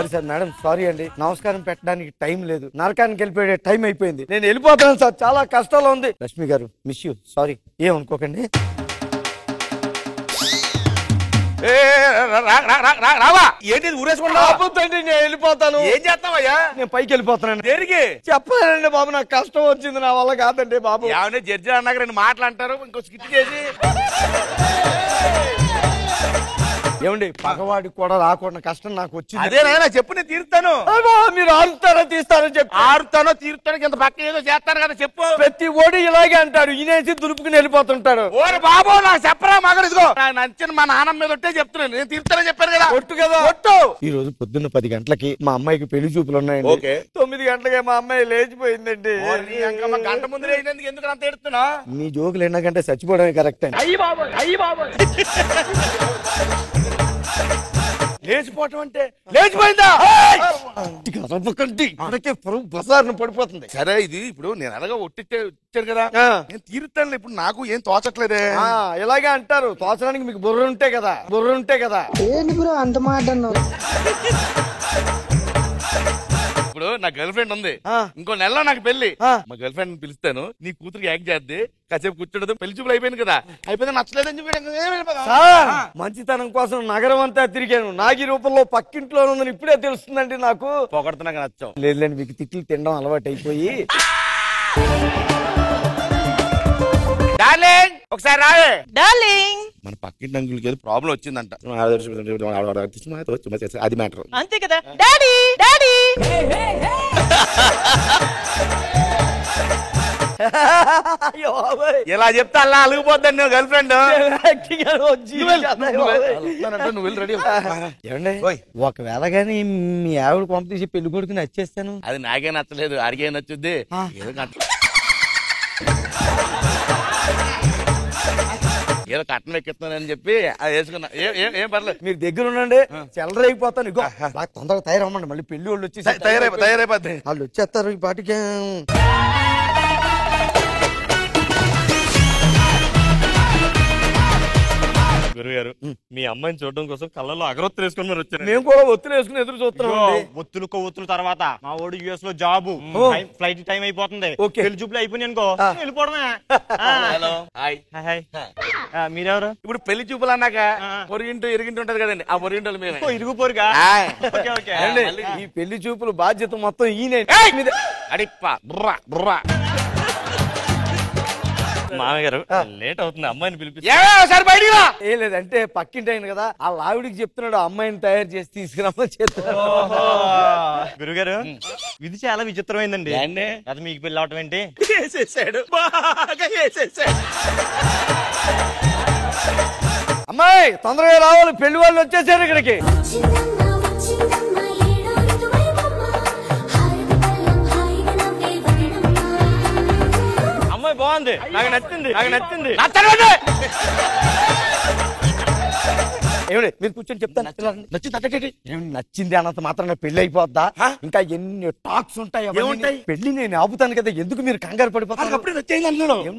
Sorry sir madam, sorry అండి. నమస్కారం పెట్టడానికి టైం లేదు, నరకానికి వెళ్ళిపోయే టైం అయిపోయింది. నేను వెళ్ళిపోతాను సార్, చాలా కష్టాలు ఉంది. లక్ష్మి గారు మిస్ యూ, సారీ, ఏమనుకోకండి. రావా ఏంటి ఊరేసుకుంటా? నేను వెళ్ళిపోతాను. ఏం చేస్తావయ్యా? నేను పైకి వెళ్ళిపోతానండి. దేనికి? చెప్పలేనండి బాబు, నాకు కష్టం వచ్చింది, నా వల్ల కాదండి బాబు. ఏమన్నా జడ్జి అన్నాక రెండు మాటలు అంటారు, ఇంకో స్కిట్ చేసి. ఏమండి, పగవాడికి కూడా రాకుండా కష్టం నాకు వచ్చింది. అదేనా చెప్పు, నేను తీరుతాను. మీరు ఆరుతారో తీస్తారో చెప్పి. ఆరుతానో తీరుతానో ఇంత పక్క ఏదో చేస్తాను కదా, చెప్పు. ప్రతి ఓడి ఇలాగే అంటాడు, ఈనేసి దులుపుకుని వెళ్ళిపోతుంటాడు. ఓరి బాబు నాకు చెప్పరా మగడు, ఇదిగో నాకు నచ్చిన మా నాన్న మీద ఒట్టే చెప్తున్నాను, నేను తీరుతానని చెప్పాను కదా. ఒట్టు కదా, ఒట్టు. ఈ రోజు పొద్దున్న 10 గంటలకి మా అమ్మాయికి పెళ్లి చూపులు ఉన్నాయండి. 9 గంటలకే మా అమ్మాయి లేచిపోయిందండి. గంట ముందు లేచినందుకు ఎందుకు అంత ఎడుతున్నా? నీ జోకులు ఎన్నకంటే చచ్చిపోవడమే కరెక్ట్ అండి. లేచిపోవటం అంటే లేచిపోయిందా? బసార్ను పడిపోతుంది. సరే, ఇది ఇప్పుడు నేను అలాగా ఒట్టిచ్చాను కదా, నేను తీరుతాను. ఇప్పుడు నాకు ఏం తోచట్లేదే. ఇలాగే అంటారు, తోచడానికి మీకు బుర్ర ఉంటే కదా, బుర్ర ఉంటే కదా. ఏంటి బ్రో అంత మాట అన్నావు? ఇప్పుడు నా గర్ల్ ఫ్రెండ్ ఉంది, ఇంకో నెలలో నాకు పెళ్లి. మా గర్ల్ ఫ్రెండ్ పిలుస్తాను, నీ కూతురికి యాక్ట్ చేద్ది, కాసేపు కూర్చోడదు, పెళ్లి చూపులు అయిపోయింది కదా, అయిపోతే నచ్చలేదని చెప్పి మంచితనం కోసం నగరం అంతా తిరిగాను. నాగి రూపంలో పక్కింట్లో ఉందని ఇప్పుడే తెలుస్తుందండి నాకు. పొగడుతున్నాక నచ్చావు. లేదులేండి, మీకు తిట్లు తినడం అలవాటు అయిపోయి. డార్లింగ్ ఒకసారి రావే. డార్లింగ్, మన పక్కింటి అంకుల్కి ఏదో ప్రాబ్లం వచ్చిందంట, అది మ్యాటర్. అంతే కదా. డాడీ డాడీ ఇలా చెప్తే అలా అలిగిపోద్దాను నువ్వు గర్ల్ ఫ్రెండ్. నువ్వు వెళ్ళి రెడీ. ఏమండి, ఒకవేళ గానీ మీ ఆవిడ పంపించి పెళ్లి కొడుకుని నచ్చేస్తాను. అది నాకే నచ్చలేదు, అడిగే నచ్చుద్ది. ఏదో కట్నం ఎక్కిస్తున్నానని చెప్పి అది వేసుకున్నా. ఏం పర్లేదు, మీరు దగ్గర ఉండండి, చెల్లరైపోతాను. ఇగో తొందరగా తయారవ్వండి, మళ్ళీ పెళ్లి వాళ్ళు వచ్చి తయారైపోద్ది. వాళ్ళు వచ్చేస్తారు ఈ పాటికి. గురుగారు, మీ అమ్మాయిని చూడడం కోసం కళ్ళలో అగరొత్తులు వేసుకుని మరి వచ్చారు. మేము కూడా ఒత్తులు వేసుకుని ఎదురు చూస్తున్నాం. ఒత్తులు కొవ్వొత్తుల తర్వాత మా ఓడి యుఎస్ లో జాబు, ఫ్లైట్ టైం అయిపోతుంది, పెళ్లి చూపులు అయిపోయి అనుకో వెళ్ళిపోవడమే. Hello, hi. మీరెవరు? ఇప్పుడు పెళ్లి చూపులు అన్నాక పొరిగింటూ ఇరిగింటూ ఉంటది కదండి, ఆ పొరిగింటలు మేము. ఇరుగు పొరుగా? ఈ పెళ్లి చూపులు బాధ్యత మొత్తం ఈయన. అడిప్ప బుర్రా బుర్రా. మామయ్య గారు లేట్ అవుతుంది, అమ్మాయిని పిలిపి. ఏం లేదంటే పక్కింటి ఆయన కదా, ఆ లావిడికి చెప్తున్నాడు అమ్మాయిని తయారు చేసి తీసుకురామని చెప్తున్నాడు. గురుగారు, ఇది చాలా విచిత్రమైందండి. అది మీకు పెళ్లి అవటం ఏంటి? అమ్మాయి తొందరగా రావాలి, పెళ్లి వాళ్ళు వచ్చేసారు ఇక్కడికి. అమ్మాయి బాగుంది, నాకు నచ్చింది, నాకు నచ్చింది. ఏమండి మీరు కూర్చొని చెప్తాను. నచ్చింది అన్నంత మాత్రం పెళ్లి అయిపోద్దా? ఇంకా ఎన్ని టాక్స్ ఉంటాయి. పెళ్లి నేను ఆపుతాను కదా, ఎందుకు మీరు కంగారు పడిపోతారు?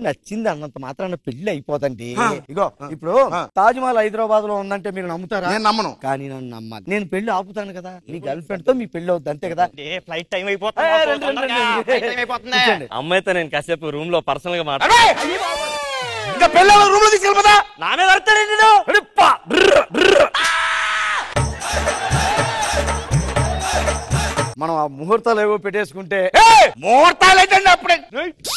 నచ్చింది అన్నంత మాత్రాన పెళ్లి అయిపోతండి. ఇగో ఇప్పుడు తాజ్ మహల్ హైదరాబాద్ లో ఉందంటే మీరు నమ్ముతారా? నేను నమ్మను. కానీ నన్ను నమ్మాలి. నేను పెళ్లి ఆపుతాను కదా, మీ గర్ల్ ఫ్రెండ్ తో మీ పెళ్లి అవుద్ది, అంతే కదా. ఫ్లైట్ టైం అయిపోతుంది. అమ్మాయితో నేను కాసేపు రూమ్ లో పర్సనల్ గా మాట్లాడు. ఇంకా పెళ్ళి రూమ్ లో తీసుకెళ్ళిపోతా. నా మీద అడతానండి నేను. మనం ఆ ముహూర్తాలు ఏవో పెట్టేసుకుంటే. ముహూర్తాలు ఏంటండి? అప్పుడే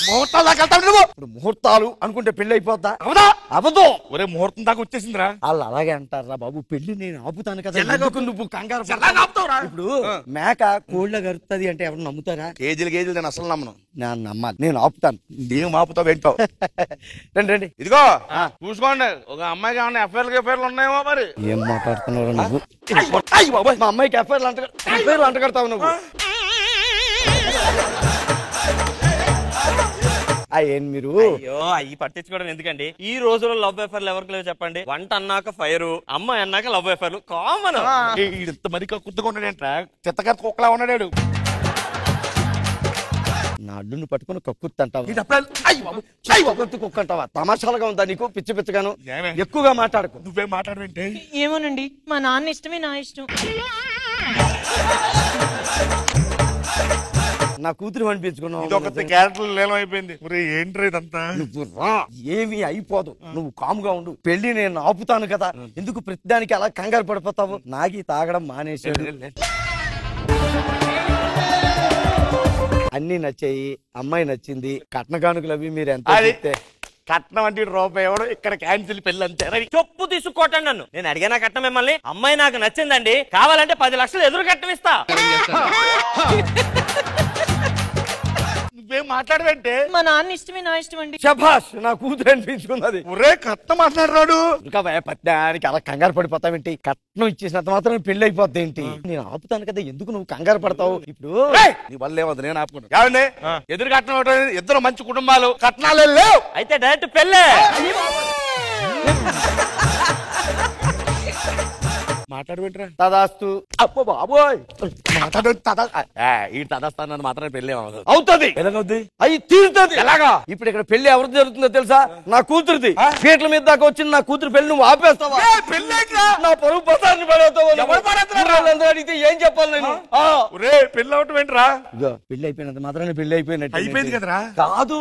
ముహూర్తాలు దాకా వెళ్తావు నువ్వు. ఇప్పుడు ముహూర్తాలు అనుకుంటే పెళ్లి అయిపోద్దా? అవదా అవదు. ఒరే ముహూర్తం దాకా వచ్చేసిందిరా. వాళ్ళు అలాగే అంటారా బాబు, పెళ్లి నేను ఆపుతాను కదా, నువ్వు కంగారు. ఇప్పుడు మేక కోళ్ళ గరుతుంది అంటే ఎవరు నమ్ముతారా? కేజీలు నేను అసలు నమ్మను. నేను నమ్మాలి, నేను ఆపుతాను. ఏం ఆపుతావు ఏంటావు? రండి రండి. ఇదిగో చూసుకోండి, ఒక అమ్మాయికి ఏమన్నా ఎఫ్ఐఆర్లు ఉన్నాయేమో మరి. ఏం మాట్లాడుతున్నావు నువ్వు? మా అమ్మాయికి ఎఫ్ఐఆర్లు అంటగడతావు నువ్వు. ఏం మీరు అయ్యో అయ్యి పట్టించుకోవడం ఎందుకండి? ఈ రోజుల్లో లవ్ అఫైర్లు ఎవరికి లేవు చెప్పండి? వంట అన్నాక ఫైర్, అమ్మాయి అన్నాక లవ్ అఫైర్లు కామన్. ఇంత మరి కుత్తగా ఉన్నాడేంట్రా, చెత్తగారి కుక్కలా ఉన్నాడు. నా అడ్డును పట్టుకుని కక్కుర్తి అంటావా? కుక్క అంటావా? తమాషాలుగా ఉందా నీకు? పిచ్చి పిచ్చగాను ఎక్కువగా మాట్లాడుకో. నువ్వేం మాట్లాడవేంటే? ఏమోనండి, మా నాన్న ఇష్టమే నా ఇష్టం. నా కూతురు అనిపించుకున్నావు. ఇదొక క్యారెక్టర్ లీలం అయిపోయింది. ఏంట్రా ఇదంతా? నువ్వు రా, ఏమీ అయిపోదు, నువ్వు కాముగా ఉండు. పెళ్లి నేను ఆపుతాను కదా, ఎందుకు ప్రతిదానికి అలా కంగారు పడిపోతావు? నాగి తాగడం మానేశాడు. అన్ని నచ్చాయి, అమ్మాయి నచ్చింది, కట్న కానుకలు అవి మీరు ఎంత చెప్తే. కట్నం అంటే రూపాయి ఎవడో, ఇక్కడ క్యాన్సిల్ పెళ్లి అంతే. చెప్పు తీసుకోవటండి నన్ను. నేను అడిగినా కట్నం మిమ్మల్ని. అమ్మాయి నాకు నచ్చిందండి, కావాలంటే 10 లక్షలు ఎదురు కట్నం ఇస్తా. నువ్వేం మాట్లాడవంటే? మా నాన్న ఇష్టమే నా ఇష్టం అండి. శభాష్, నా కూతురు అనిపించుకున్నది. ఒరే కట్నం మాట్లాడున్నాడు. ఇంకా పద్దానికి అలా కంగారు పడిపోతావేంటి? కట్నం ఇచ్చేసినంత మాత్రం పెళ్లి అయిపోద్ది ఏంటి? నేను ఆపుతాను కదా, ఎందుకు నువ్వు కంగారు పడతావు? ఇప్పుడు నీ వల్ల ఏమవుతుంది, నేను ఆపుకుంటా. కావండి, ఎదురు కట్నం ఇవ్వడం, ఇద్దరు మంచి కుటుంబాలు, కట్నాలే లేవు. అయితే డైరెక్ట్ పెళ్ళే. మాట్లాడబెట్టరా? తదాస్తు. అబ్బో బాబోయ్, ఈ తదాస్తాను మాత్రమే పెళ్లి అవుతుంది. ఎలాగవుద్ది? అయి తీరుతుంది. ఎలాగా? ఇప్పుడు ఇక్కడ పెళ్లి ఎవరు జరుగుతుందో తెలుసా? నా కూతురుది. పీటల మీద దాకా వచ్చింది నా కూతురు పెళ్లి, నువ్వు ఆపేస్తావా? నా పరువు పసాన్ని పడవుతావు. అడిగితే ఏం చెప్పాలి నేను? పెళ్లి అవటం ఏంట్రా? ఇగో పెళ్లి అయిపోయినంత మాత్రాన్ని పెళ్లి అయిపోయినట్టు అయిపోయింది కదరా? కాదు,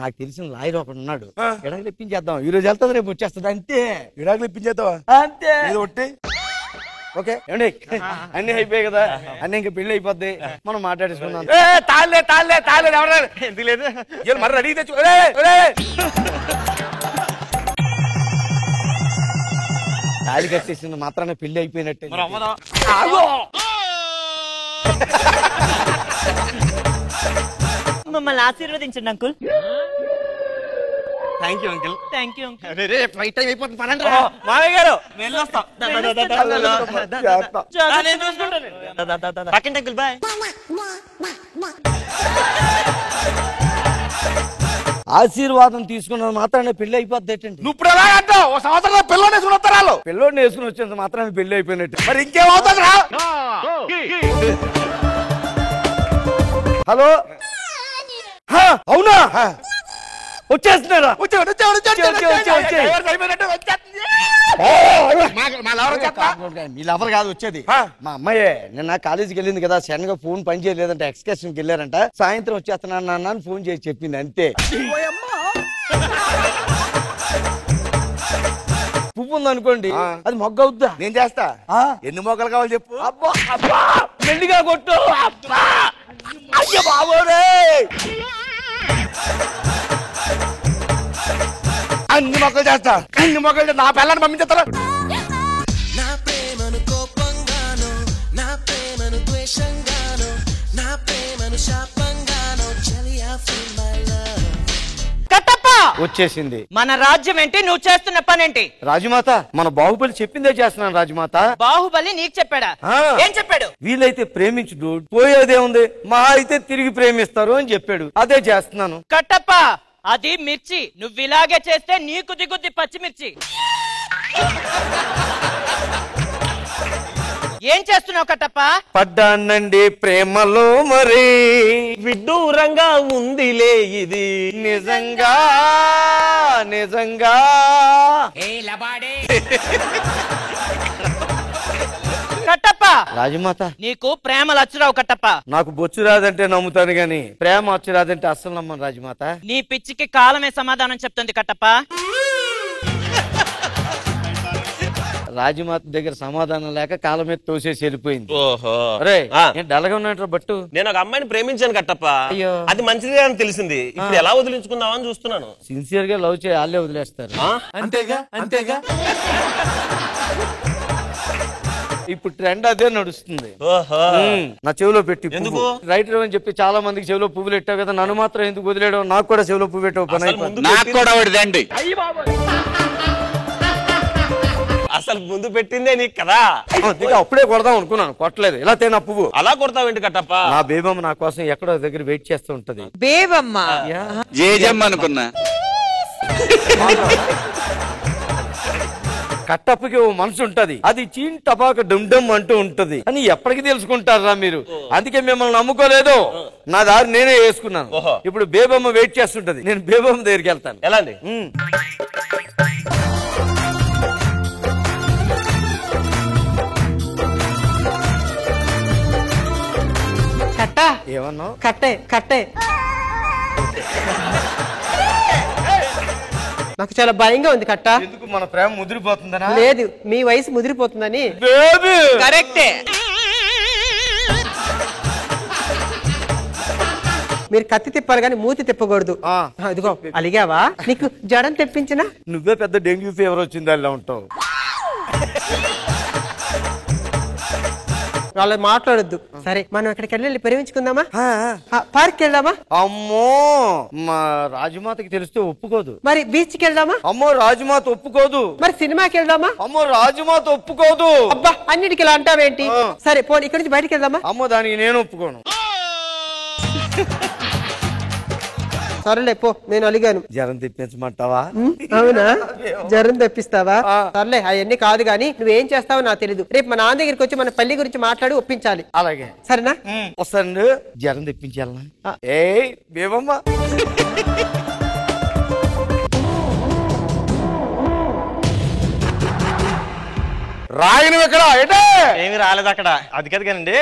నాకు తెలిసిన లాయర్ ఒకడు ఉన్నాడు. ఎడాకులు ఇప్పించేద్దాం. ఈ రోజు వెళ్తుంది, రేపు వచ్చేస్తుంది. అంతే. ఎడాకులు ఇప్పించేద్దావా? అంతే. ఒట్టి ఓకే ఏమండి, అన్ని అయిపోయాయి కదా, అన్ని ఇంకా పెళ్లి అయిపోద్ది, మనం మాట్లాడేసుకుందాం. తాళ్ళే తాళ్ళే తాళ్ళే ఎవరు ఎందుకు లేదు? మరి రెడీ తెచ్చు. తాళి కట్టేసిన మాత్రాన పెళ్లి అయిపోయినట్టే. మమ్మల్ని ఆశీర్వదించండి uncle. Thank you uncle. Thank you uncle. Flight time అయిపోతుంది. మావయ్య గారు వెళ్ళొస్తాం. పక్కింటి అంకుల్ బాయ్. ఆశీర్వాదం తీసుకున్న మాత్రాన్ని పెళ్లి అయిపోద్ది ఏంటండి? నువ్వు ఇప్పుడు ఎలా అంటావు? ఓ సంవత్సరం పిల్లని వేసుకుని వస్తారు. పిల్లోడిని వేసుకుని వచ్చేంత మాత్రాన్ని పెళ్లి అయిపోయినట్టు. మరి ఇంకేమవుతుంది రా? హలో, అవునా? వచ్చేస్తున్నారా? వీళ్ళెవరు కాదు వచ్చేది, మా అమ్మాయే. నిన్న కాలేజీకి వెళ్ళింది కదా, సడన్ గా ఫోన్ పని చేయలేదంటే ఎక్స్కర్షన్ కి వెళ్ళారంట. సాయంత్రం వచ్చేస్తున్నాను నాన్న అని ఫోన్ చేసి చెప్పింది, అంతే. పువ్వు ఉంది అనుకోండి, అది మొగ్గ అవుద్దా? నేను చేస్తా. ఎన్ని మొక్కలు కావాలి చెప్పు. అబ్బా అబ్బా, మెల్లిగా కొట్టు. అబ్బా అయ్యో బాబోరే, అన్ని మొక్కలు చేస్తా. అన్ని మొక్కలు నా పిల్లని పంపించేస్తారా? నా ప్రేమను కోపంగాను, నా ప్రేమను ద్వేషంగాను, నా ప్రేమను శాపంగాను, చలియా ఫీల్ మై లవ్. కట్టప్ప వచ్చేసింది. మన రాజ్యం ఏంటి, నువ్వు చేస్తున్న పనేంటి? రాజమాత, మన బాహుబలి చెప్పిందే చేస్తున్నాను రాజమాత. బాహుబలి నీకు చెప్పాడా? ఏం చెప్పాడు? వీలైతే ప్రేమించుడు, పోయేదే ఉంది, మా అయితే తిరిగి ప్రేమిస్తారు అని చెప్పాడు, అదే చేస్తున్నాను. కట్టప్ప, అది మిర్చి, నువ్వు ఇలాగే చేస్తే నీకు దిగుద్ది పచ్చిమిర్చి. ఏం చేస్తున్నావు కట్టప్ప? పడ్డానండి ప్రేమలో మరి, విడ్డూరంగా ఉందిలే ఇది నిజంగా నిజంగా. కట్టప్ప, రాజమాత, నీకు ప్రేమలు అచ్చురావు కట్టప్ప. నాకు బొచ్చు రాదంటే నమ్ముతాను గాని ప్రేమ వచ్చి రాదంటే అస్సలు నమ్మను రాజమాత. నీ పిచ్చికి కాలమే సమాధానం చెప్తుంది కట్టప్ప. రాజమాత దగ్గర సమాధానం లేక కాలం మీద తోసేసి వెళ్ళిపోయింది. ఓహో, నేను డల్గా ఉన్నట్టు బట్టు. నేను ఒక అమ్మాయిని ప్రేమించాను కట్టప్ప. అయ్యో, అది మంచిది అని తెలిసింది. ఇప్పుడు ఎలా వదిలించుకుందామని చూస్తున్నాను. సిన్సియర్ గా లవ్ చేసి వాళ్ళే వదిలేస్తారు. అంతేగా అంతేగా. ఇప్పుడు ట్రెండ్ అదే నడుస్తుంది. ఓహో, నా చెవిలో పెట్టి. ఎందుకు? రైటర్ అని చెప్పి చాలా మందికి చెవిలో పువ్వులు పెట్టావు కదా, నన్ను మాత్రం ఎందుకు వదిలేయడం? నాకు కూడా చెవిలో పువ్వు పెట్టావు పని అయిపోయింది. నాకు కూడా ఒకటిదండి. అసలు ముందు పెట్టిందే నీకు కదా. అప్పుడే కొడదాం అనుకున్నాను, కొట్టలేదు. ఇలా తేనా పువ్వు అలా కొడతావేంటి కట్టప్ప? నా బేబమ్మ నా కోసం ఎక్కడో దగ్గర వెయిట్ చేస్తూ ఉంటది. బేబమ్మ జేజమ్మ అనుకున్నా. కట్టప్పకి ఓ మనసు ఉంటది, అది చీన్ టపాక డుమ్ అంటూ ఉంటది అని ఎప్పటికి తెలుసుకుంటారా మీరు? అందుకే మిమ్మల్ని నమ్ముకోలేదు, నా దారి నేనే వేసుకున్నాను. ఇప్పుడు బేబమ్మ వెయిట్ చేస్తుంటది, నేను బేబమ్మ దగ్గరికి వెళ్తాను. ఎలా అండి? కట్ట, ఏమన్నావు? కట్టే కట్టే. నాకు చాలా భయంగా ఉంది కట్ట. ఎందుకు మన ప్రేమ ముదిరిపోతుందనా? లేదు, మీ వయసు ముదిరిపోతుందని. కరెక్టే. మీరు కత్తి తిప్పాలి కానీ మూతి తిప్పకూడదు. అదిగో అలిగావా? నీకు జడం తెప్పించినా? నువ్వే పెద్ద డెంగ్యూ ఫీవర్ వచ్చింది అలా ఉంటావు. వాళ్ళు మాట్లాడొద్దు. సరే మనం ఎక్కడికి వెళ్ళి ప్రేమించుకుందామా? పార్క్ వెళ్దామా? అమ్మో, మా రాజమాతకి తెలిస్తే ఒప్పుకోదు. మరి బీచ్ కి వెళ్దామా? అమ్మో, రాజమాత ఒప్పుకోదు. మరి సినిమాకి వెళ్దామా? అమ్మో, రాజమాత ఒప్పుకోదు. అబ్బా, అన్నిటికి ఇలా అంటావేంటి? సరే పోనీ ఇక్కడి నుంచి బయటికి వెళ్దామా? అమ్మో, దానికి నేను ఒప్పుకోను. సరేలే పో, నేను అలిగాను. జ్వరం తెప్పించమంటావా? అవునా, జ్వరం తెప్పిస్తావా? సర్లే, అవన్నీ కాదు గానీ నువ్వేం చేస్తావో నాకు తెలీదు. రేపు మా నాన్న దగ్గరికి వచ్చి మన పెళ్లి గురించి మాట్లాడి ఒప్పించాలి. అలాగే, సరేనా? వస్తాను. జ్వరం తెప్పించాలనా? ఏ బేబమ్మ, రాయను ఇక్కడ ఏమి రాలేదు అక్కడ. అది కదా కానండి,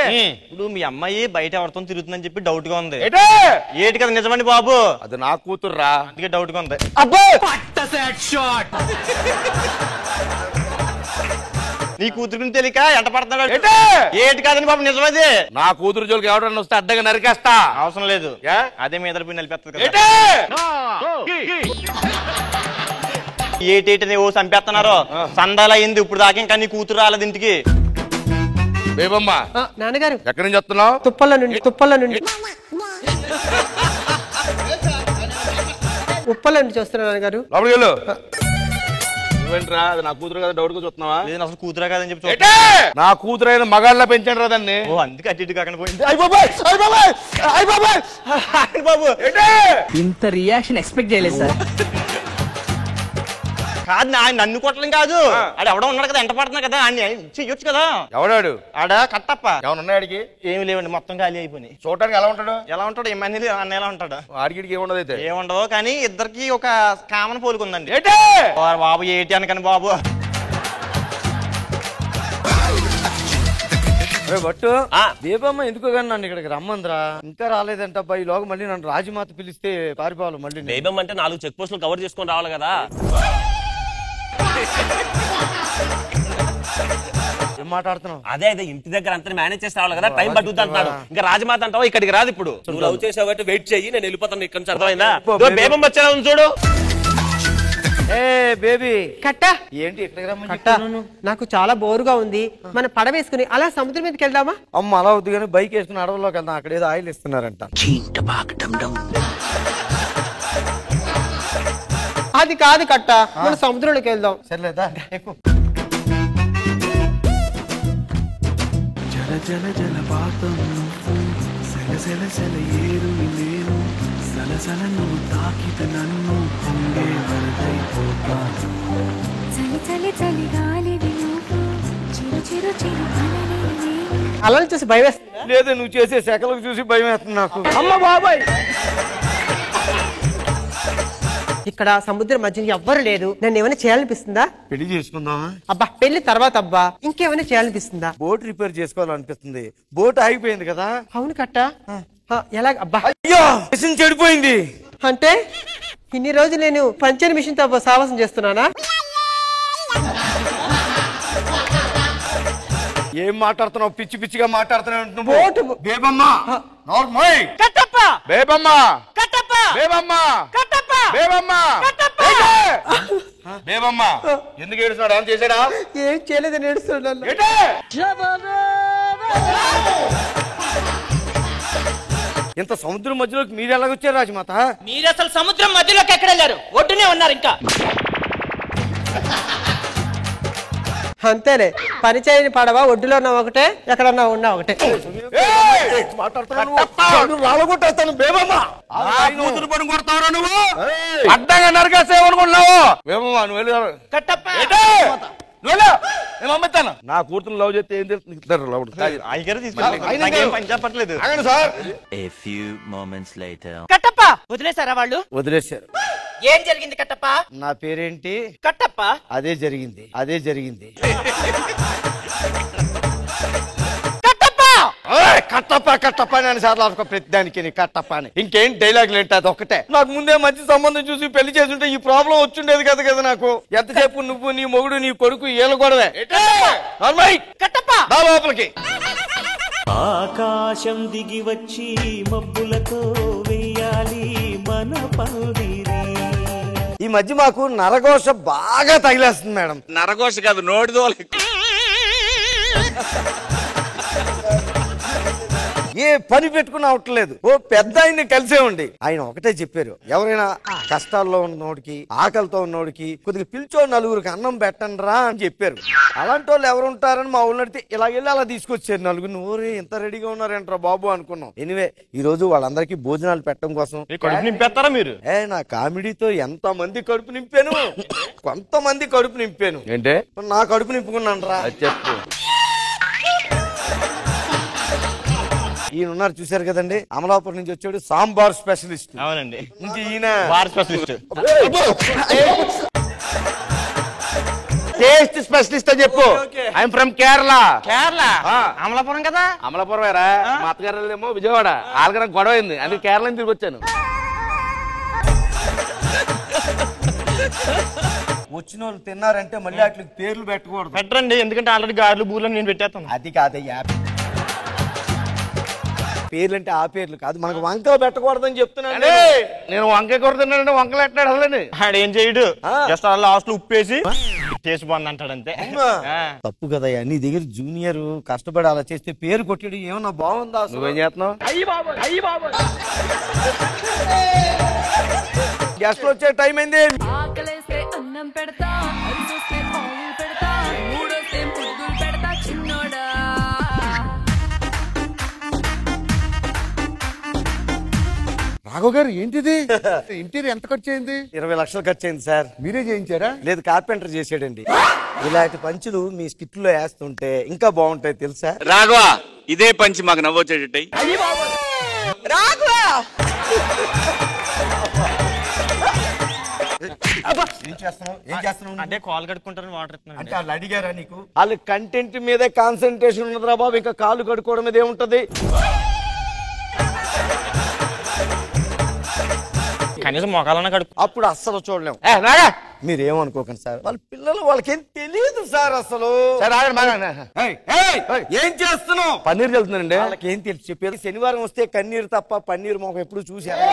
ఇప్పుడు మీ అమ్మాయి బయట ఎవరితో తిరుగుతుందని చెప్పి డౌట్ గా ఉంది. ఏటి కదా నిజమండి బాబు? అది నా కూతురు రా, అందుకే డౌట్ గా ఉంది. అబ్బో, నీ కూతురు గురించి తెలియక ఎంట పడుతున్నాడు. ఏటి కాదండి బాబు, నిజమది. నా కూతురు జోలికి ఎవడన్నా వస్తే అడ్డగా నరికేస్తా. అవసరం లేదు, అదే మీద పోయి నలిపేస్తుంది. ఏటేటని ఓ చంపేస్తున్నారు. సందాలు అయింది ఇప్పుడు దాకా, ఇంకా నీ కూతురు రాలేదు ఇంటికి. బేబమ్మ, నాన్నగారు ఎక్కడి నుంచి వస్తున్నావు? తుప్పల నుండి. తుప్పల నుండి ఉప్పల నుండి చూస్తున్నా నాన్నగారు. లోపలికి వెళ్ళు. నువ్వేంట్రా, అది నా కూతురు కదా డౌట్ గా చూస్తున్నావా? లేదు, అసలు కూతురా కాదని చెప్పి నా కూతురు అయిన మగాళ్ళ పెంచండి రా దాన్ని. ఓ అందుకే అటు ఇటు కాకుండా పోయింది. బాబు, ఇంత రియాక్షన్ ఎక్స్పెక్ట్ చేయలేదు సార్. కాదు, నన్ను కొట్టడం కాదు, ఆడు ఎవడో ఉన్నాడు కదా, ఎంట పడుతున్నా కదా, అన్ని చెయ్యొచ్చు కదా. ఎవడాడు? ఆడ కట్టప్ప. ఏమన్నా ఉన్నాడికి? ఏమి లేవండి, మొత్తం ఖాళీ అయిపోయి. చూడటానికి ఎలా ఉంటాడు? ఎలా ఉంటాడు? ఏమని అన్న ఎలా ఉంటాడు? ఆడికి ఏముండదు అయితే. ఏముండదు కానీ ఇద్దరికి ఒక కామన్ పోలుకుందండి. బాబు ఏటి అనకని బాబు. బట్టు దీపమ్మ ఎందుకో కానీ నన్ను ఇక్కడికి రమ్మందిరా, ఇంకా రాలేదంట అబ్బాయి. లోగా మళ్ళీ నన్ను రాజమాత పిలిస్తే పారిపోవాలి మళ్ళీ. బేబమ్మ అంటే 4 చెక్ పోస్టులు కవర్ చేసుకొని రావాలి కదా. ఏం మాట్లాడుతున్నావు? అదే ఇంటి దగ్గర అంతా మేనేజ్ చేసి రావాలి కదా, టైం పట్టుద్ది అంటాడు. ఇంకా రాజమాత అంటావా, ఇక్కడికి రాదు. ఇప్పుడు నువ్వు లవ్ చేసావంటే వెయిట్ చెయ్యి, నేను వెళ్ళిపోతాను ఇక్కడ నుంచి. అర్థమైందా? బేబమ్మ వచ్చేలా ఉంది చూడు. ఏ బేబీ కట్ట, ఏంటి ఇక్కడికి రమ్మని కట్ట, నాకు చాలా బోరుగా ఉంది. మనం పడవ వేసుకుని అలా సముద్రం మీదకి వెళ్దామా? అమ్మ, అలా వద్దు కానీ బైక్ వేసుకుని అడవుల్లోకి వెళ్దాం. అక్కడ ఏదో ఆయిల్ ఇస్తున్నారంట. అది కాదు కట్ట, మన సముద్రంలోకి వెళ్దాం. సర్లేదా, ఎక్కువ. జల జల జలపాతం సెల సెల సెల ఏరు నేను సలసల నువ్వు తాకిత నన్ను పొంగే వరదైపోతాను. చలి చలి చలి గాలి వినుకు చిరు చిరు చిరు అలలే. అలా చూసి భయం వేస్తుందా? లేదు, నువ్వు చేసే శాఖలకు చూసి భయం వేస్తుంది నాకు. అమ్మ బాబాయ్, ఇక్కడ సముద్రం మధ్య ఎవ్వరు లేదు. నన్ను ఏమైనా చేయాలనిపిస్తుందా? పెళ్లి చేసుకుందామా? అబ్బా, పెళ్లి తర్వాత అబ్బా, ఇంకేమైనా చేయాలనిపిస్తుందా? బోట్ రిపేర్ చేసుకోవాలనిపిస్తుంది. బోట్ ఆగిపోయింది కదా. అవును కట్ట, ఎలా అబ్బా? అయ్యో, మిషన్ చెడిపోయింది. అంటే ఇన్ని రోజులు నేను పంచర్ మిషన్ తో సావాసం చేస్తున్నానా? ఏం మాట్లాడుతున్నావు? పిచ్చి పిచ్చిగా మాట్లాడుతున్నావు బోటు. నువ్వు. బేబమ్మ, నోర్మోయ్. కట్టప్ప, బేబమ్మ, కట్టప్ప, బేబమ్మ, కట్టప్ప, బేబమ్మ, కట్టప్ప. బేబమ్మ ఎందుకు ఏడుస్తున్నాడు? ఏం చేశాడా? ఏం చేయలేదని ఏడుస్తున్నాను. ఏంటే? ఇంత సముద్రం మధ్యలోకి మీరు ఎలాగొచ్చారు రాజమాత? మీరు అసలు సముద్రం మధ్యలోకి ఎక్కడ వెళ్ళారు? ఒడ్డునే ఉన్నారు ఇంకా. అంతేలే, పని చేయని పడవా, ఒడ్డులో ఉన్నా ఒకటే, ఎక్కడన్నా ఉన్నా ఒకటే. రాలగొట్టేస్తాను. బేబమ్మ, కూతురు పని కొడతావురా నువ్వు? అడ్డంగా నరకేసేవనుకున్నావు? బేబమ్మ, నువ్వు వెళ్ళి. కట్టప్ప, నేను పంపిస్తాను. నా కూతురు లవ్ చేస్తే ఏం తెలుస్తుంది? అయ్యగారు తీసుకెళ్ళి పని చెప్పట్లేదు సార్. కట్టప్ప, వదిలేసారా వాళ్ళు? వదిలేశారు. ఏం జరిగింది కట్టప్ప? నా పేరేంటి? కట్టప్ప. అదే జరిగింది, అదే జరిగింది. కట్టప్ప, కట్టప్ప కట్టప్ప అని సార్లు ప్రతి దానికి నీ కట్టప్ప అని. ఇంకేం డైలాగులు ఏంటి? అది ఒకటే. నాకు ముందే మంచి సంబంధం చూసి పెళ్లి చేస్తుంటే ఈ ప్రాబ్లం వచ్చిండేది కదా నాకు. ఎంతసేపు నువ్వు నీ మొగుడు నీ కొడుకు ఏళ్ళ గొడవే. కట్టప్ప లోపలికి. ఆకాశం దిగి వచ్చి మబ్బులతో వెయ్యాలి మన పందిరి. ఈ మధ్య మాకు నరఘోష బాగా తగిలేస్తుంది మేడం. నరఘోష కాదు, నోటిదోల. ఏ పని పెట్టుకుని అవట్లేదు. ఓ పెద్ద ఆయన్ని కలిసే ఉండి ఆయన ఒకటే చెప్పారు, ఎవరైనా కష్టాల్లో ఉన్నోడికి ఆకలితో ఉన్నోడికి కొద్దిగా పిలిచో నలుగురికి అన్నం పెట్టండి రా అని చెప్పారు. అలాంటి వాళ్ళు ఎవరు ఉంటారని మా ఊళ్ళో అడిగితే ఇలా వెళ్ళి అలా తీసుకొచ్చారు నలుగురు. నువ్వు ఇంత రెడీగా ఉన్నారేంట్రా బాబు అనుకున్నాం. ఎనివే ఈ రోజు వాళ్ళందరికీ భోజనాలు పెట్టడం కోసం కడుపు నింపేస్తారా మీరు? నా కామెడీతో ఎంత మంది కడుపు నింపాను, కొంతమంది కడుపు నింపాను. ఏంటే నా కడుపు నింపుకున్నాను రా. చెప్పు. ఈయన ఉన్నారు చూసారు కదండి, అమలాపురం నుంచి వచ్చాడు, సాంబార్ స్పెషలిస్ట్. అవునండి. ఇంక ఈయన బార్ స్పెషలిస్ట్, టేస్ట్ స్పెషలిస్ట్ అని చెప్పు. I'm from Kerala. కేరళ అమలాపురం కదా? అమలాపురం వేరా, మా అత్తగారు ఏమో విజయవాడ. వాళ్ళకి నాకు గొడవ అయింది, అందుకే కేరళ తిరిగి వచ్చాను. వచ్చిన వాళ్ళు తిన్నారంటే మళ్ళీ వాటికి పేర్లు పెట్టకూడదు. పెట్టరండి, ఎందుకంటే ఆల్రెడీ గారెలు బూర్లు నేను పెట్టేస్తాను. అది కాదయ్యా, పేర్లంటే ఆ పేర్లు కాదు, మనకు వంకలు పెట్టకూడదని చెప్తున్నాను. నేను వంకాయ కూర తిన్నానంటే వంకలు ఎట్టాడు అసలు. ఆడేం చేయడు, జస్ట్ లాస్ట్ లో ఉప్పేసి చేసి బాగుంది అంటాడు అంతే. తప్పు కదయ్యా, నీ దగ్గర జూనియర్ కష్టపడి అలా చేస్తే పేరు కొట్టాడు, ఏమన్నా బాగుందా? నువ్వేం చేస్తున్నావు? గెస్ట్ వచ్చే టైం అయింది. ఆకలేస్తే అన్నం పెడతా, అరిసొస్తే పాలు పెడతా, మూడొస్తే ముద్దులు పెడతా చిన్నోడా. రాఘవ్ గారు ఏంటిది? ఇంటీరియర్ ఎంత ఖర్చు అయింది? 20 లక్షలు ఖర్చు అయింది సార్. మీరే చేయించారా? లేదు, కార్పెంటర్ చేసాడండి. ఇలాంటి పంచులు మీ స్కిట్ లో వేస్తుంటే ఇంకా బాగుంటాయి తెలుసా? రాఘవ, ఇదే పంచి మాకు నవ్వొచ్చేటట్టు. ఏం చేస్తున్నావు? అంటే కాల్ కడుక్కుంటారని వాటర్ ఇస్తున్నాను. అంటే వాళ్ళు అడిగారా నీకు? వాళ్ళు కంటెంట్ మీదే కాన్సన్ట్రేషన్ ఉన్నదిరా బాబు, ఇంకా కాళ్ళు కడుక్కోవడం మీద ఏముంటది? కనీసం మొఖాలన్నా కడుపు. అప్పుడు అస్సలు చూడలేము. మీరేమనుకోకండి సార్, వాళ్ళ పిల్లలు వాళ్ళకేం తెలియదు సార్ అసలు. ఏం చేస్తున్నావు? పన్నీర్ వెళ్తుందండి. వాళ్ళకి ఏం తెలుసు చెప్పారు? శనివారం వస్తే కన్నీరు తప్ప పన్నీరు మొహం ఎప్పుడు చూసారా?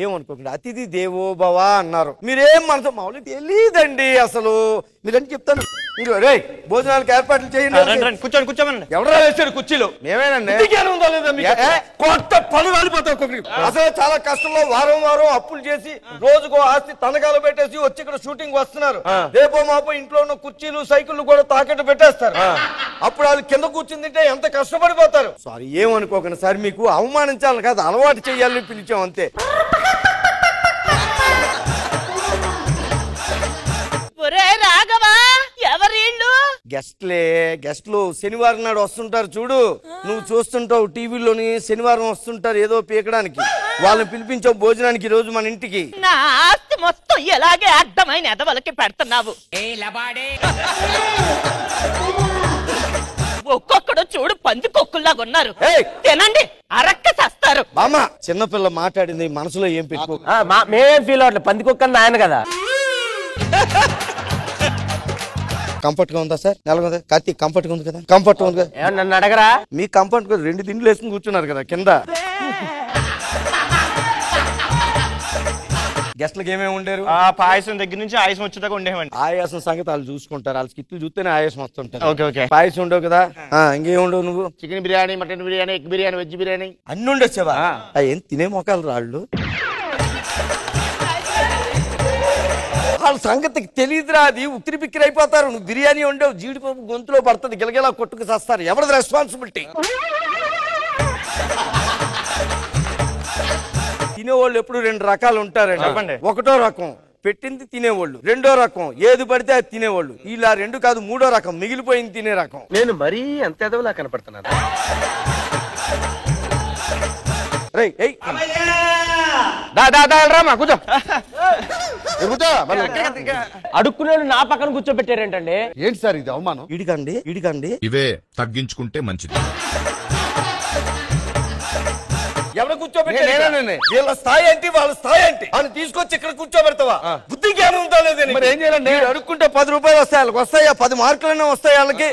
ఏమనుకోకండి, అతిథి దేవో భవ అన్నారు. మీరేం మనతో మామూలు తెలియదండి అసలు. మీరంటే చెప్తాను, మీరు రే భోజనాలకు ఏర్పాట్లు చేయండి. కూర్చోండి కూర్చోమని. ఎవరా వేసాడు కుర్చీలో? మేమేనండి. కొత్త పని వాలిపోతావు. అసలు చాలా కష్టంలో వారం వారం అప్పులు చేసి రోజుకో ఆస్తి తనఖాలు పెట్టేసి వచ్చి ఇక్కడ షూటింగ్ వస్తున్నారు. రేపో మాపో ఇంట్లో ఉన్న కుర్చీలు సైకిళ్ళు కూడా తాకట్టు పెట్టేస్తారు. అప్పుడు వాళ్ళు కింద కూర్చుని తింటే ఎంత కష్టపడిపోతారు. సారీ, ఏమనుకోకండి సార్, మీకు అవమానించాలి కాదు, అలవాటు చేయాలని పిలిచాం అంతే. గెస్ట్లు శనివారం నాడు వస్తుంటారు చూడు, నువ్వు చూస్తుంటావు టీవీలోని. శనివారం వస్తుంటారు ఏదో పీకడానికి, వాళ్ళని పిలిపించావు భోజనానికి రోజు మన ఇంటికి. నా ఆస్తి మొత్తం ఎలాగే అడ్డమైన ఎదవలకి పెడుతున్నావు. ఒక్కొక్కడు చూడు పంది కొక్కుల్లాగా ఉన్నారు. తినండి, అరక్క చేస్తారు. మామ, చిన్నపిల్ల మాట్లాడింది మనసులో ఏం పెట్టుకో. మేమేం ఫీల్ అవ్వట్లేదు, పంది కుక్కని ఆయన కదా. కంఫర్ట్ గా ఉందా సార్? నెలగా కార్తీక్ కంఫర్ట్ గా ఉంది కదా? కంఫర్ట్ ఉంది కదా? నన్ను అడగరా? మీ కంఫర్ట్ గా 2 దిండ్లు వేసుకుని కూర్చున్నారు కదా కింద. గెస్ట్లకి ఏమేమి ఉండేరు? పాయసం దగ్గర నుంచి ఆయాసం వచ్చేదాకా ఉండేవండి. ఆయాసం సంగతి వాళ్ళు చూసుకుంటారు, వాళ్ళ స్కిట్లు చూస్తేనే ఆయాసం వస్తుంటారు. Okay okay. పాయసం ఉండవు కదా? ఇంకేం ఉండవు? నువ్వు chicken biryani, mutton biryani, egg biryani, veg biryani అన్ని ఉండొచ్చావా? ఏం తినే మొక్కలు రాళ్ళు? వాళ్ళ సంగతికి తెలియదురా, అది ఉక్కిరి బిక్కిరి అయిపోతారు. నువ్వు బిర్యానీ ఉండవు, జీడిపప్పు గొంతులో పడుతుంది, గిలగిలా కొట్టుకు చేస్తారు. ఎవరిది రెస్పాన్సిబిలిటీ? తినేవాళ్ళు ఎప్పుడు 2 రకాలు ఉంటారండి. ఒకటో రకం పెట్టింది తినేవాళ్ళు, రెండో రకం ఏది పడితే అది తినేవాళ్ళు. ఇలా 2 కాదు 3వ రకం మిగిలిపోయింది తినే రకం. నేను మరీ అంత ఎదవలా కనపడుతున్నాను. కూర్చో. అడుక్కునేడు నా పక్కన కూర్చోబెట్టారేంటండి? ఏంటి సార్ ఇది అవమానం? ఇడికండి ఇవే తగ్గించుకుంటే మంచిది. ఎవరు కూర్చోబెట్టారు? వీళ్ళ స్థాయి ఏంటి, వాళ్ళ స్థాయి ఏంటి అని తీసుకొచ్చి ఇక్కడ కూర్చోబెడతావా? బుద్ధి జ్ఞానం ఉందా లేదని మరి ఏం చేయాలండి? అడుక్కుంటే 10 రూపాయలు వస్తాయి వాళ్ళకి, వస్తాయా? 10 మార్కులైనా వస్తాయి వాళ్ళకి.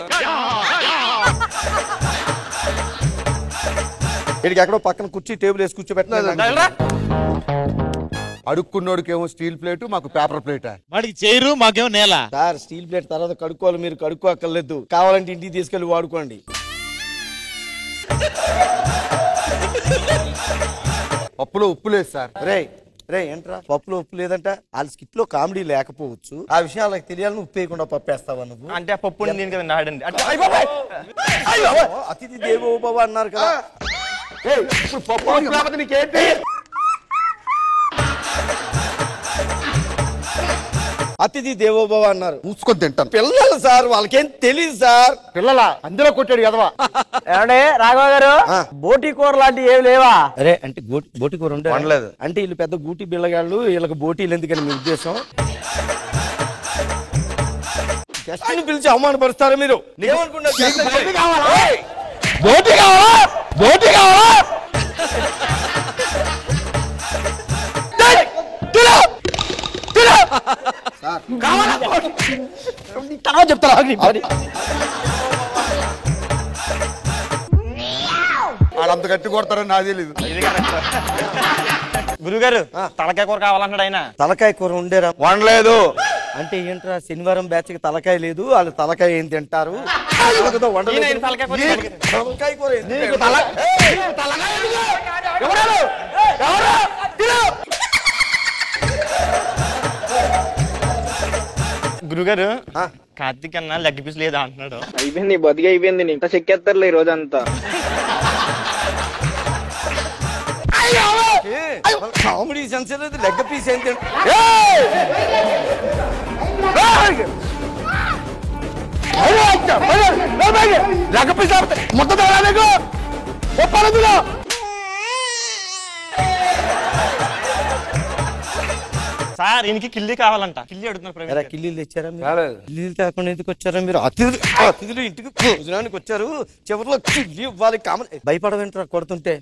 వీడికి ఎక్కడో పక్కన కుర్చీ టేబుల్ వేసి కూర్చోబెట్టినా. అడుక్కున్నోడికేమో స్టీల్ ప్లేట్, మాకు పేపర్ ప్లేట్. వాడికి చేయరు, మాకేమో నేల. సార్ స్టీల్ ప్లేట్ తర్వాత కడుక్కోవాలి, మీరు కడుక్కోక్కర్లేదు. కావాలంటే ఇంటికి తీసుకెళ్లి వాడుకోండి. పప్పులో ఉప్పు లేదు సార్. రే ఏంట్రా పప్పులో ఉప్పు లేదంట? వాళ్ళ స్కిట్ లో కామెడీ లేకపోవచ్చు, ఆ విషయం వాళ్ళకి తెలియాలని ఉప్పు వేయకుండా పప్పు వేస్తావా నువ్వు? అంటే ఆ పప్పు నేను కదా నాడండి. అతిథి దేవో భవ అన్నారు కదా. ఇప్పుడు పప్పు లేకపోతే నీకేంటి? అతిథి దేవోభవ అన్నారు. మూసుకొని తింటాను. పిల్లలు సార్, వాళ్ళకేం తెలియదు సార్. పిల్లలా? అందులో కొట్టాడు ఎదవా. ఏమండి రాఘవ గారు, బోటి కూర లాంటివి ఏమి లేవా? అరే అంటే బోటి కూర ఉండలేదు అంటే వీళ్ళు పెద్ద గూటి బిళ్ళగాళ్ళు, వీళ్ళకి బోటీలు ఎందుకని మీ ఉద్దేశం? గెస్ట్ ని పిలిచి అవమానపరుస్తారా మీరు? ఏమనుకున్నారు? బోటి కావాలా? బోటి కావాలా? చెప్తారా? ఆడంత గట్టి కొడతారని నాకు తెలీదు. గురుగారు తలకాయ కూర కావాలంటాడు ఆయన. తలకాయ కూర ఉండేరా? వండలేదు అంటే ఏంట్రా? శనివారం బ్యాచ్ కి తలకాయ లేదు, వాళ్ళు తలకాయ ఏం తింటారు? గురుగారు కార్తీక్ అన్న లెగ్ పీస్ లేదా అంటున్నాడు. అయిపోయింది, బతికి అయిపోయింది. ఇంత చెక్కేస్తారులే ఈ రోజంతా. కామెడీ సెన్స్ లేదు, లెగ్ పీస్ ఏంటి? లెగ్ పీస్ మొత్తం సార్ ఈయనకి కిల్లి కావాలంట. కిల్లి అడుగుతున్నారు. కిల్లీలు తెచ్చారా? కిల్లీలు తేకుండా ఎందుకు వచ్చారా మీరు? అతిథులు ఇంటికి భోజనానికి వచ్చారు, చివరిలో కిల్లి ఇవ్వాలి. కామన్ భయపడవేంటారా కొడుతుంటే?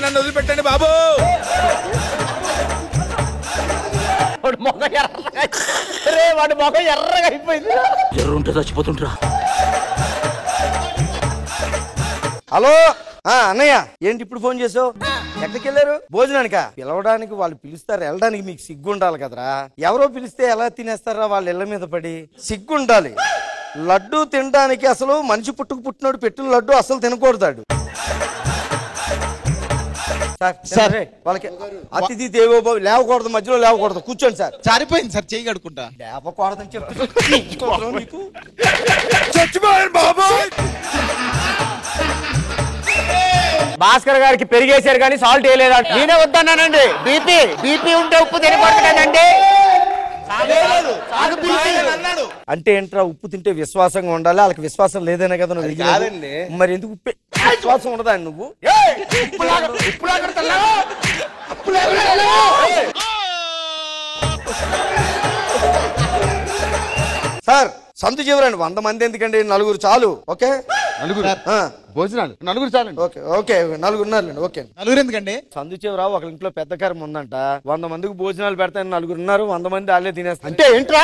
నన్ను వదిలిపెట్టండి బాబు. వాడి మొఖం ఎర్రగా అయిపోయింది. ఎర్రుంటే చచ్చిపోతుంటరా. హలో అన్నయ్య, ఏంటి ఇప్పుడు ఫోన్ చేసావు? ఎక్కడికి వెళ్ళారు? భోజనానికా? పిలవడానికి వాళ్ళు పిలుస్తారు, వెళ్ళడానికి మీకు సిగ్గు ఉండాలి కదరా. ఎవరో పిలిస్తే ఎలా తినేస్తారా? వాళ్ళ ఇళ్ల మీద పడి సిగ్గు ఉండాలి. లడ్డు తినడానికి అసలు మనిషి పుట్టినోడు పెట్టిన లడ్డు అసలు తినకూడదాడు. సరే వాళ్ళకి అతిథి దేవోభవ లేవకూడదు, మధ్యలో లేవకూడదు, కూర్చోండి సార్. చారిపోయింది సార్, చేయి కడుకుంటా. లేవకూడదని చెప్తున్నా నీకు. చచ్చిపోయారు బాబు. భాస్కర్ గారికి పెరిగేశారు కానీ సాల్ట్ వేయలేదంట. నేనే వద్దన్నానండి. బీపీ ఉంటే ఉప్పు తినకూడదండి. అంటే ఏంట్రా? ఉప్పు తింటే విశ్వాసంగా ఉండాలి, వాళ్ళకి విశ్వాసం లేదనే కదా నువ్వు కాదండి. మరి ఎందుకు విశ్వాసం ఉండదా నువ్వు? సార్ సంతు చివరండి, 100 మంది ఎందుకండి? 4 చాలు. ఓకే, భోజనాలు 4 చాలండి. Okay okay, 4 ఉన్నారులేండి. ఓకే, 4 ఎందుకండి? సందు చివరా ఒక ఇంట్లో పెద్ద కారం ఉందంట, 100 మందికి భోజనాలు పెడతాను. 4 ఉన్నారు, 100 మంది వాళ్ళే తినేస్తారు. అంటే ఏంట్రా?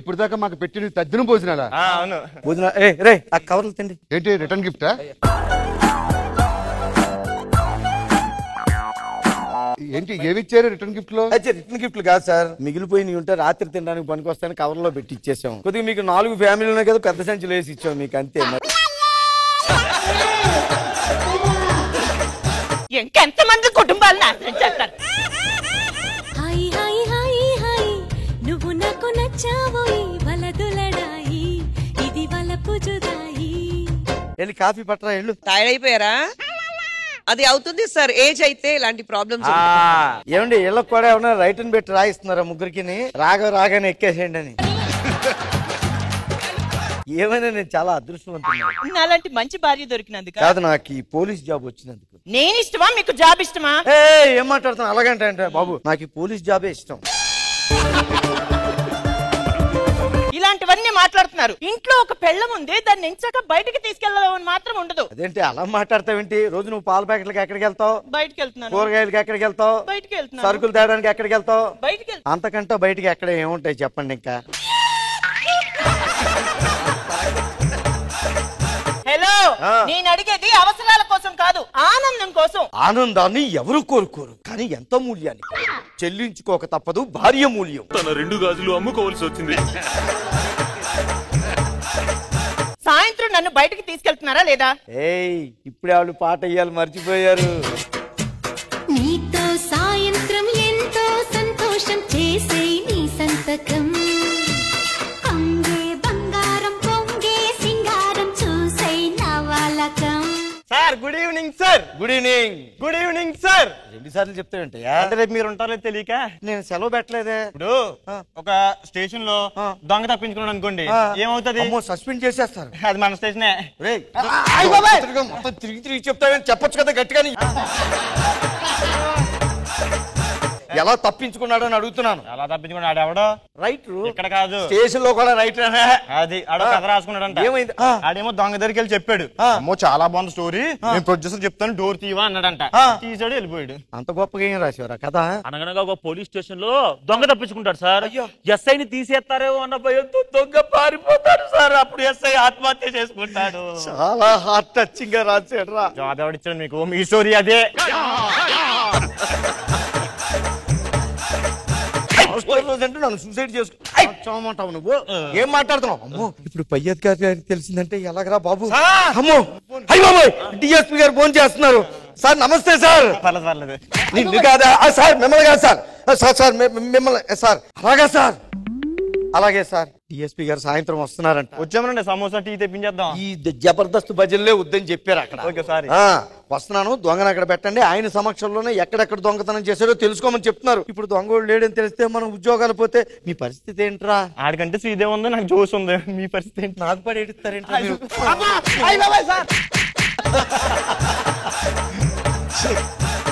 ఇప్పుడు దాకా మాకు పెట్టిన తద్దిన భోజనాలా? అవును. భోజనాలు రే ఆ కవర్లు తిండి. ఏంటి రిటర్న్ గిఫ్టా? ఏంటి ఏమిచ్చారు రిటర్న్ గిఫ్ట్ లో? రిటర్న్ గిఫ్ట్లు కాదు సార్, మిగిలిపోయినవి ఉంటే రాత్రి తినడానికి పనికొస్తాయని కవర్ లో పెట్టి ఇచ్చేసాం. కొద్దిగా మీకు 4 ఫ్యామిలీలు ఉన్నాయి కదా, పెద్ద సంచులు వేసి ఇచ్చాం మీకు, అంతే. ఇంకెంత మంది కుటుంబాలు నాశనం చేస్తారు? హాయ్ హాయ్ హాయ్ హాయ్ నువ్వు నాకు నచ్చావోయ్ వలదులడాయి ఇది వలపు జుదాయి. వెళ్ళి కాఫీ పట్టరా వెళ్ళు. టైర్డ్ అయిపోయారా? అది అవుతుంది సార్, ఏజ్ అయితే ఇలాంటి ప్రాబ్లమ్స్. ఏమండి ఇళ్ళకి కూడా ఏమన్నా రైట్ అని పెట్టి రాయిస్తున్నారా ముగ్గురికి? రాగానే ఎక్కేసేయండి అని. ఏమైనా నేను చాలా అదృష్టవంతున్నా. నాలాంటి మంచి భార్య దొరికినందుకు కాదు, నాకు ఈ పోలీస్ జాబ్ వచ్చినందుకు. నేను ఇష్టమా, మీకు జాబ్ ఇష్టమా? ఏం మాట్లాడుతున్నా అలాగంటే అంటే బాబు, నాకు ఈ పోలీస్ జాబే ఇష్టం. ఇలాంటివన్నీ మాట్లాడుతున్నారు. ఇంట్లో ఒక పెళ్ళం ఉంది, దాన్ని ఎంచక బయటికి తీసుకెళ్ళాలని మాత్రం ఉండదు. అదేంటి అలా మాట్లాడతావేంటి? రోజు నువ్వు పాల ప్యాకెట్లకి ఎక్కడికి వెళ్తావు? బయటికి వెళ్తున్నాను. కూరగాయలకి ఎక్కడికి వెళ్తావు? బయటికి వెళ్తున్నాను. సరుకులు తేడానికి ఎక్కడికి వెళ్తావు? బయటికి వెళ్తాను. అంతకంటే బయటికి ఎక్కడ ఏముంటాయి చెప్పండి ఇంకా? హలో, నేను అడిగేది అవసరాల కోసం కాదు, ఆనందం కోసం. ఆనందాన్ని ఎవరు కోరుకోరు, కానీ ఎంత మూల్యాన్ని చెల్లించుకోక తప్పదు. భార్య మూల్యం. తన 2 గాజులు అమ్ముకోవాల్సి వచ్చింది. సాయంత్రం నన్ను బయటికి తీసుకెళ్తున్నారా లేదా? ఇప్పుడే వాళ్ళు పాట వేయాలి మర్చిపోయారు. నీతో సాయంత్రం ఎంతో సంతోషం చేసే నీ సంతకం, అంగే బంగారం పొంగే సింగారం చూసే నవలకం. Sir good evening sir. Good evening. Good evening sir. 2 సార్లు చెప్తావేంటయ్యా? అంటే రేపు మీరు ఉంటారో తెలియక నేను సెలవు పెట్టలేదే. ఇప్పుడు ఒక స్టేషన్ లో దొంగ తప్పించుకున్నాడు అనుకోండి, ఏమవుతుంది? సస్పెండ్ చేసేస్తారు. అది మన స్టేషనే. మొత్తం తిరిగి తిరిగి చెప్తావేంటి? చెప్పొచ్చు కదా గట్టిగా. ఎలా తప్పించుకున్నాడు అని అడుగుతున్నాను. ఎలా తప్పించుకున్నాడు? ఎవడో రైటర్ ఇక్కడ కాదు, స్టేషన్ లో కూడా రైటర్. అది ఆడో కథ రాసుకున్నాడంట. ఏమైంది? ఆడేమో దొంగ దగ్గరికి వెళ్ళి చెప్పాడు, అమ్మో చాలా బాగుంది స్టోరీ, నేను ప్రొడ్యూసర్ చెప్తాను డోర్ తీవా అన్నాడంట. తీసాడు, వెళ్ళిపోయాడు. అంత గొప్పగా ఏం రాసేవారా కదా? అనగనగా ఒక పోలీస్ స్టేషన్ లో దొంగ తప్పించుకుంటాడు సార్. ఎస్ఐని తీసేస్తారేమో అన్న భయంతో దొంగ పారిపోతాడు సార్. అప్పుడు ఎస్ఐ ఆత్మహత్య చేసుకుంటాడు. చాలా హార్ట్ టచింగ్ గా రాశాడు రా. జాబ్ ఎవడిచ్చాడు మీకు? మీ స్టోరీ అదే. నన్ను సూసైడ్ చేసుకోమంటావు నువ్వు? ఏం మాట్లాడుతున్నావు? అమ్మో, ఇప్పుడు పై అధికారి గారికి తెలిసిందంటే ఎలాగరా బాబు? అమ్మో, అయ్య బాబోయ్, డిఎస్పీ గారు ఫోన్ చేస్తున్నారు. సార్ నమస్తే సార్. పర్లేదు. నిన్ను కాదా సార్? మిమ్మల్ని కాదు సార్. సార్ మిమ్మల్ని సార్. అలాగా సార్, అలాగే సార్. డిఎస్పీ గారు సాయంత్రం వస్తున్నారంట. వచ్చామనండి, సమోసా టీ తెప్పించేద్దాం. ఈ జబర్దస్త్ భజనలే వద్దని చెప్పారు అక్కడ. వస్తున్నాను, దొంగను అక్కడ పెట్టండి. ఆయన సమక్షంలోనే ఎక్కడెక్కడ దొంగతనం చేశారో తెలుసుకోమని చెప్తున్నారు. ఇప్పుడు దొంగోడు లేడని తెలిస్తే మనం ఉద్యోగాలు పోతే మీ పరిస్థితి ఏంట్రా? ఆడికంటే శ్రీదేవి ఉంది, నాకు జోస్ ఉంది. మీ పరిస్థితి ఏంటి? నాకు పడి ఎడుతారేంటి?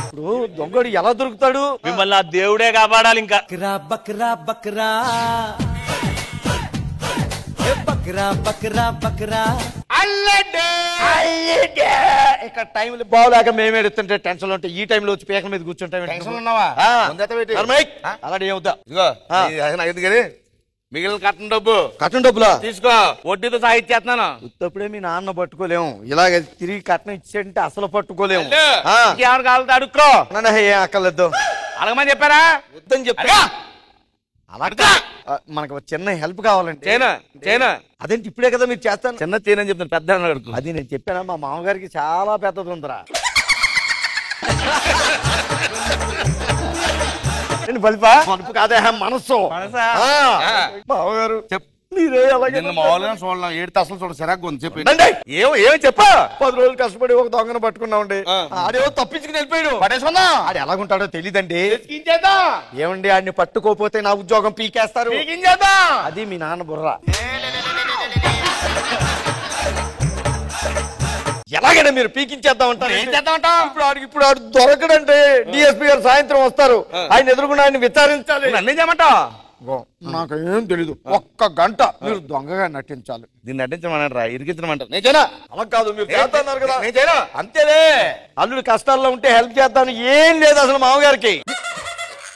ఇప్పుడు దొంగడు ఎలా దొరుకుతాడు? మిమ్మల్ని ఆ దేవుడే కాపాడాలి. ఇంకా బక్రా బక్రా బక్రా బక్రా బక్రా ఇక్కడ టైంలో బాగులేక మేము ఎడుతుంటే టెన్షన్ ఉంటే ఈ టైంలో వచ్చి పేకల మీద కూర్చుంటాం. అలాంటి ఏమవుతా? మిగిలిన కట్టం డబ్బులా తీసుకో, వడ్డీతో సాగిచ్చేస్తున్నాను. ఉత్తప్పుడే మీ నాన్న పట్టుకోలేము, ఇలాగ తిరిగి కట్నం ఇచ్చేంటే అసలు పట్టుకోలేము. ఎవరు కావాలి అడుక్కో. ఏం అక్కర్లేదు, అడగమని చెప్పారా? వద్దని చెప్పా. అలాగా మనకు చిన్న హెల్ప్ కావాలంటే చైనా అదేంటి ఇప్పుడే కదా మీరు చేస్తాను. చిన్న చైనా అని చెప్తాను, పెద్ద అది నేను చెప్పానా? మా మామగారికి చాలా పెద్దది ఉందిరా. మనసు కాదే, మనస్సు. మామగారు మీరే అలాగే మామూలుగా చూడలేం, ఏడు అసలు చూడ సిరాకు ఉంది. చెప్పి ఏమి చెప్పా? 10 రోజులు కష్టపడి ఒక దొంగను పట్టుకున్నామండి. ఆడేవో తప్పించుకుని వెళ్ళిపోయాడు. పడేసుకుందా? ఆడు ఎలాగుంటాడో తెలీదండి. ఏమండి, ఆడిని పట్టుకోపోతే నా ఉద్యోగం పీకేస్తారు. అది మీ నాన్న బుర్ర. ఎలాగైనా మీరు పీకించేద్దాం అంటారు. ఏం చేద్దామంటావు? ఇప్పుడు ఆడు దొరకడంటే డిఎస్పీ గారు సాయంత్రం వస్తారు. ఆయన ఎదురుకుండా ఆయన విచారించాలి. నన్ను చేయమంటావు? నాకు ఏం తెలీదు, 1 గంట మీరు దొంగగా నటించాలి. దీన్ని నటించమన్నారా? ఇరికించమంటారు. నేను అలా కాదు, మీరు చేస్తున్నారు కదా. అంతేలే, అల్లుడు కష్టాల్లో ఉంటే హెల్ప్ చేద్దాను. ఏం లేదు అసలు మామగారికి.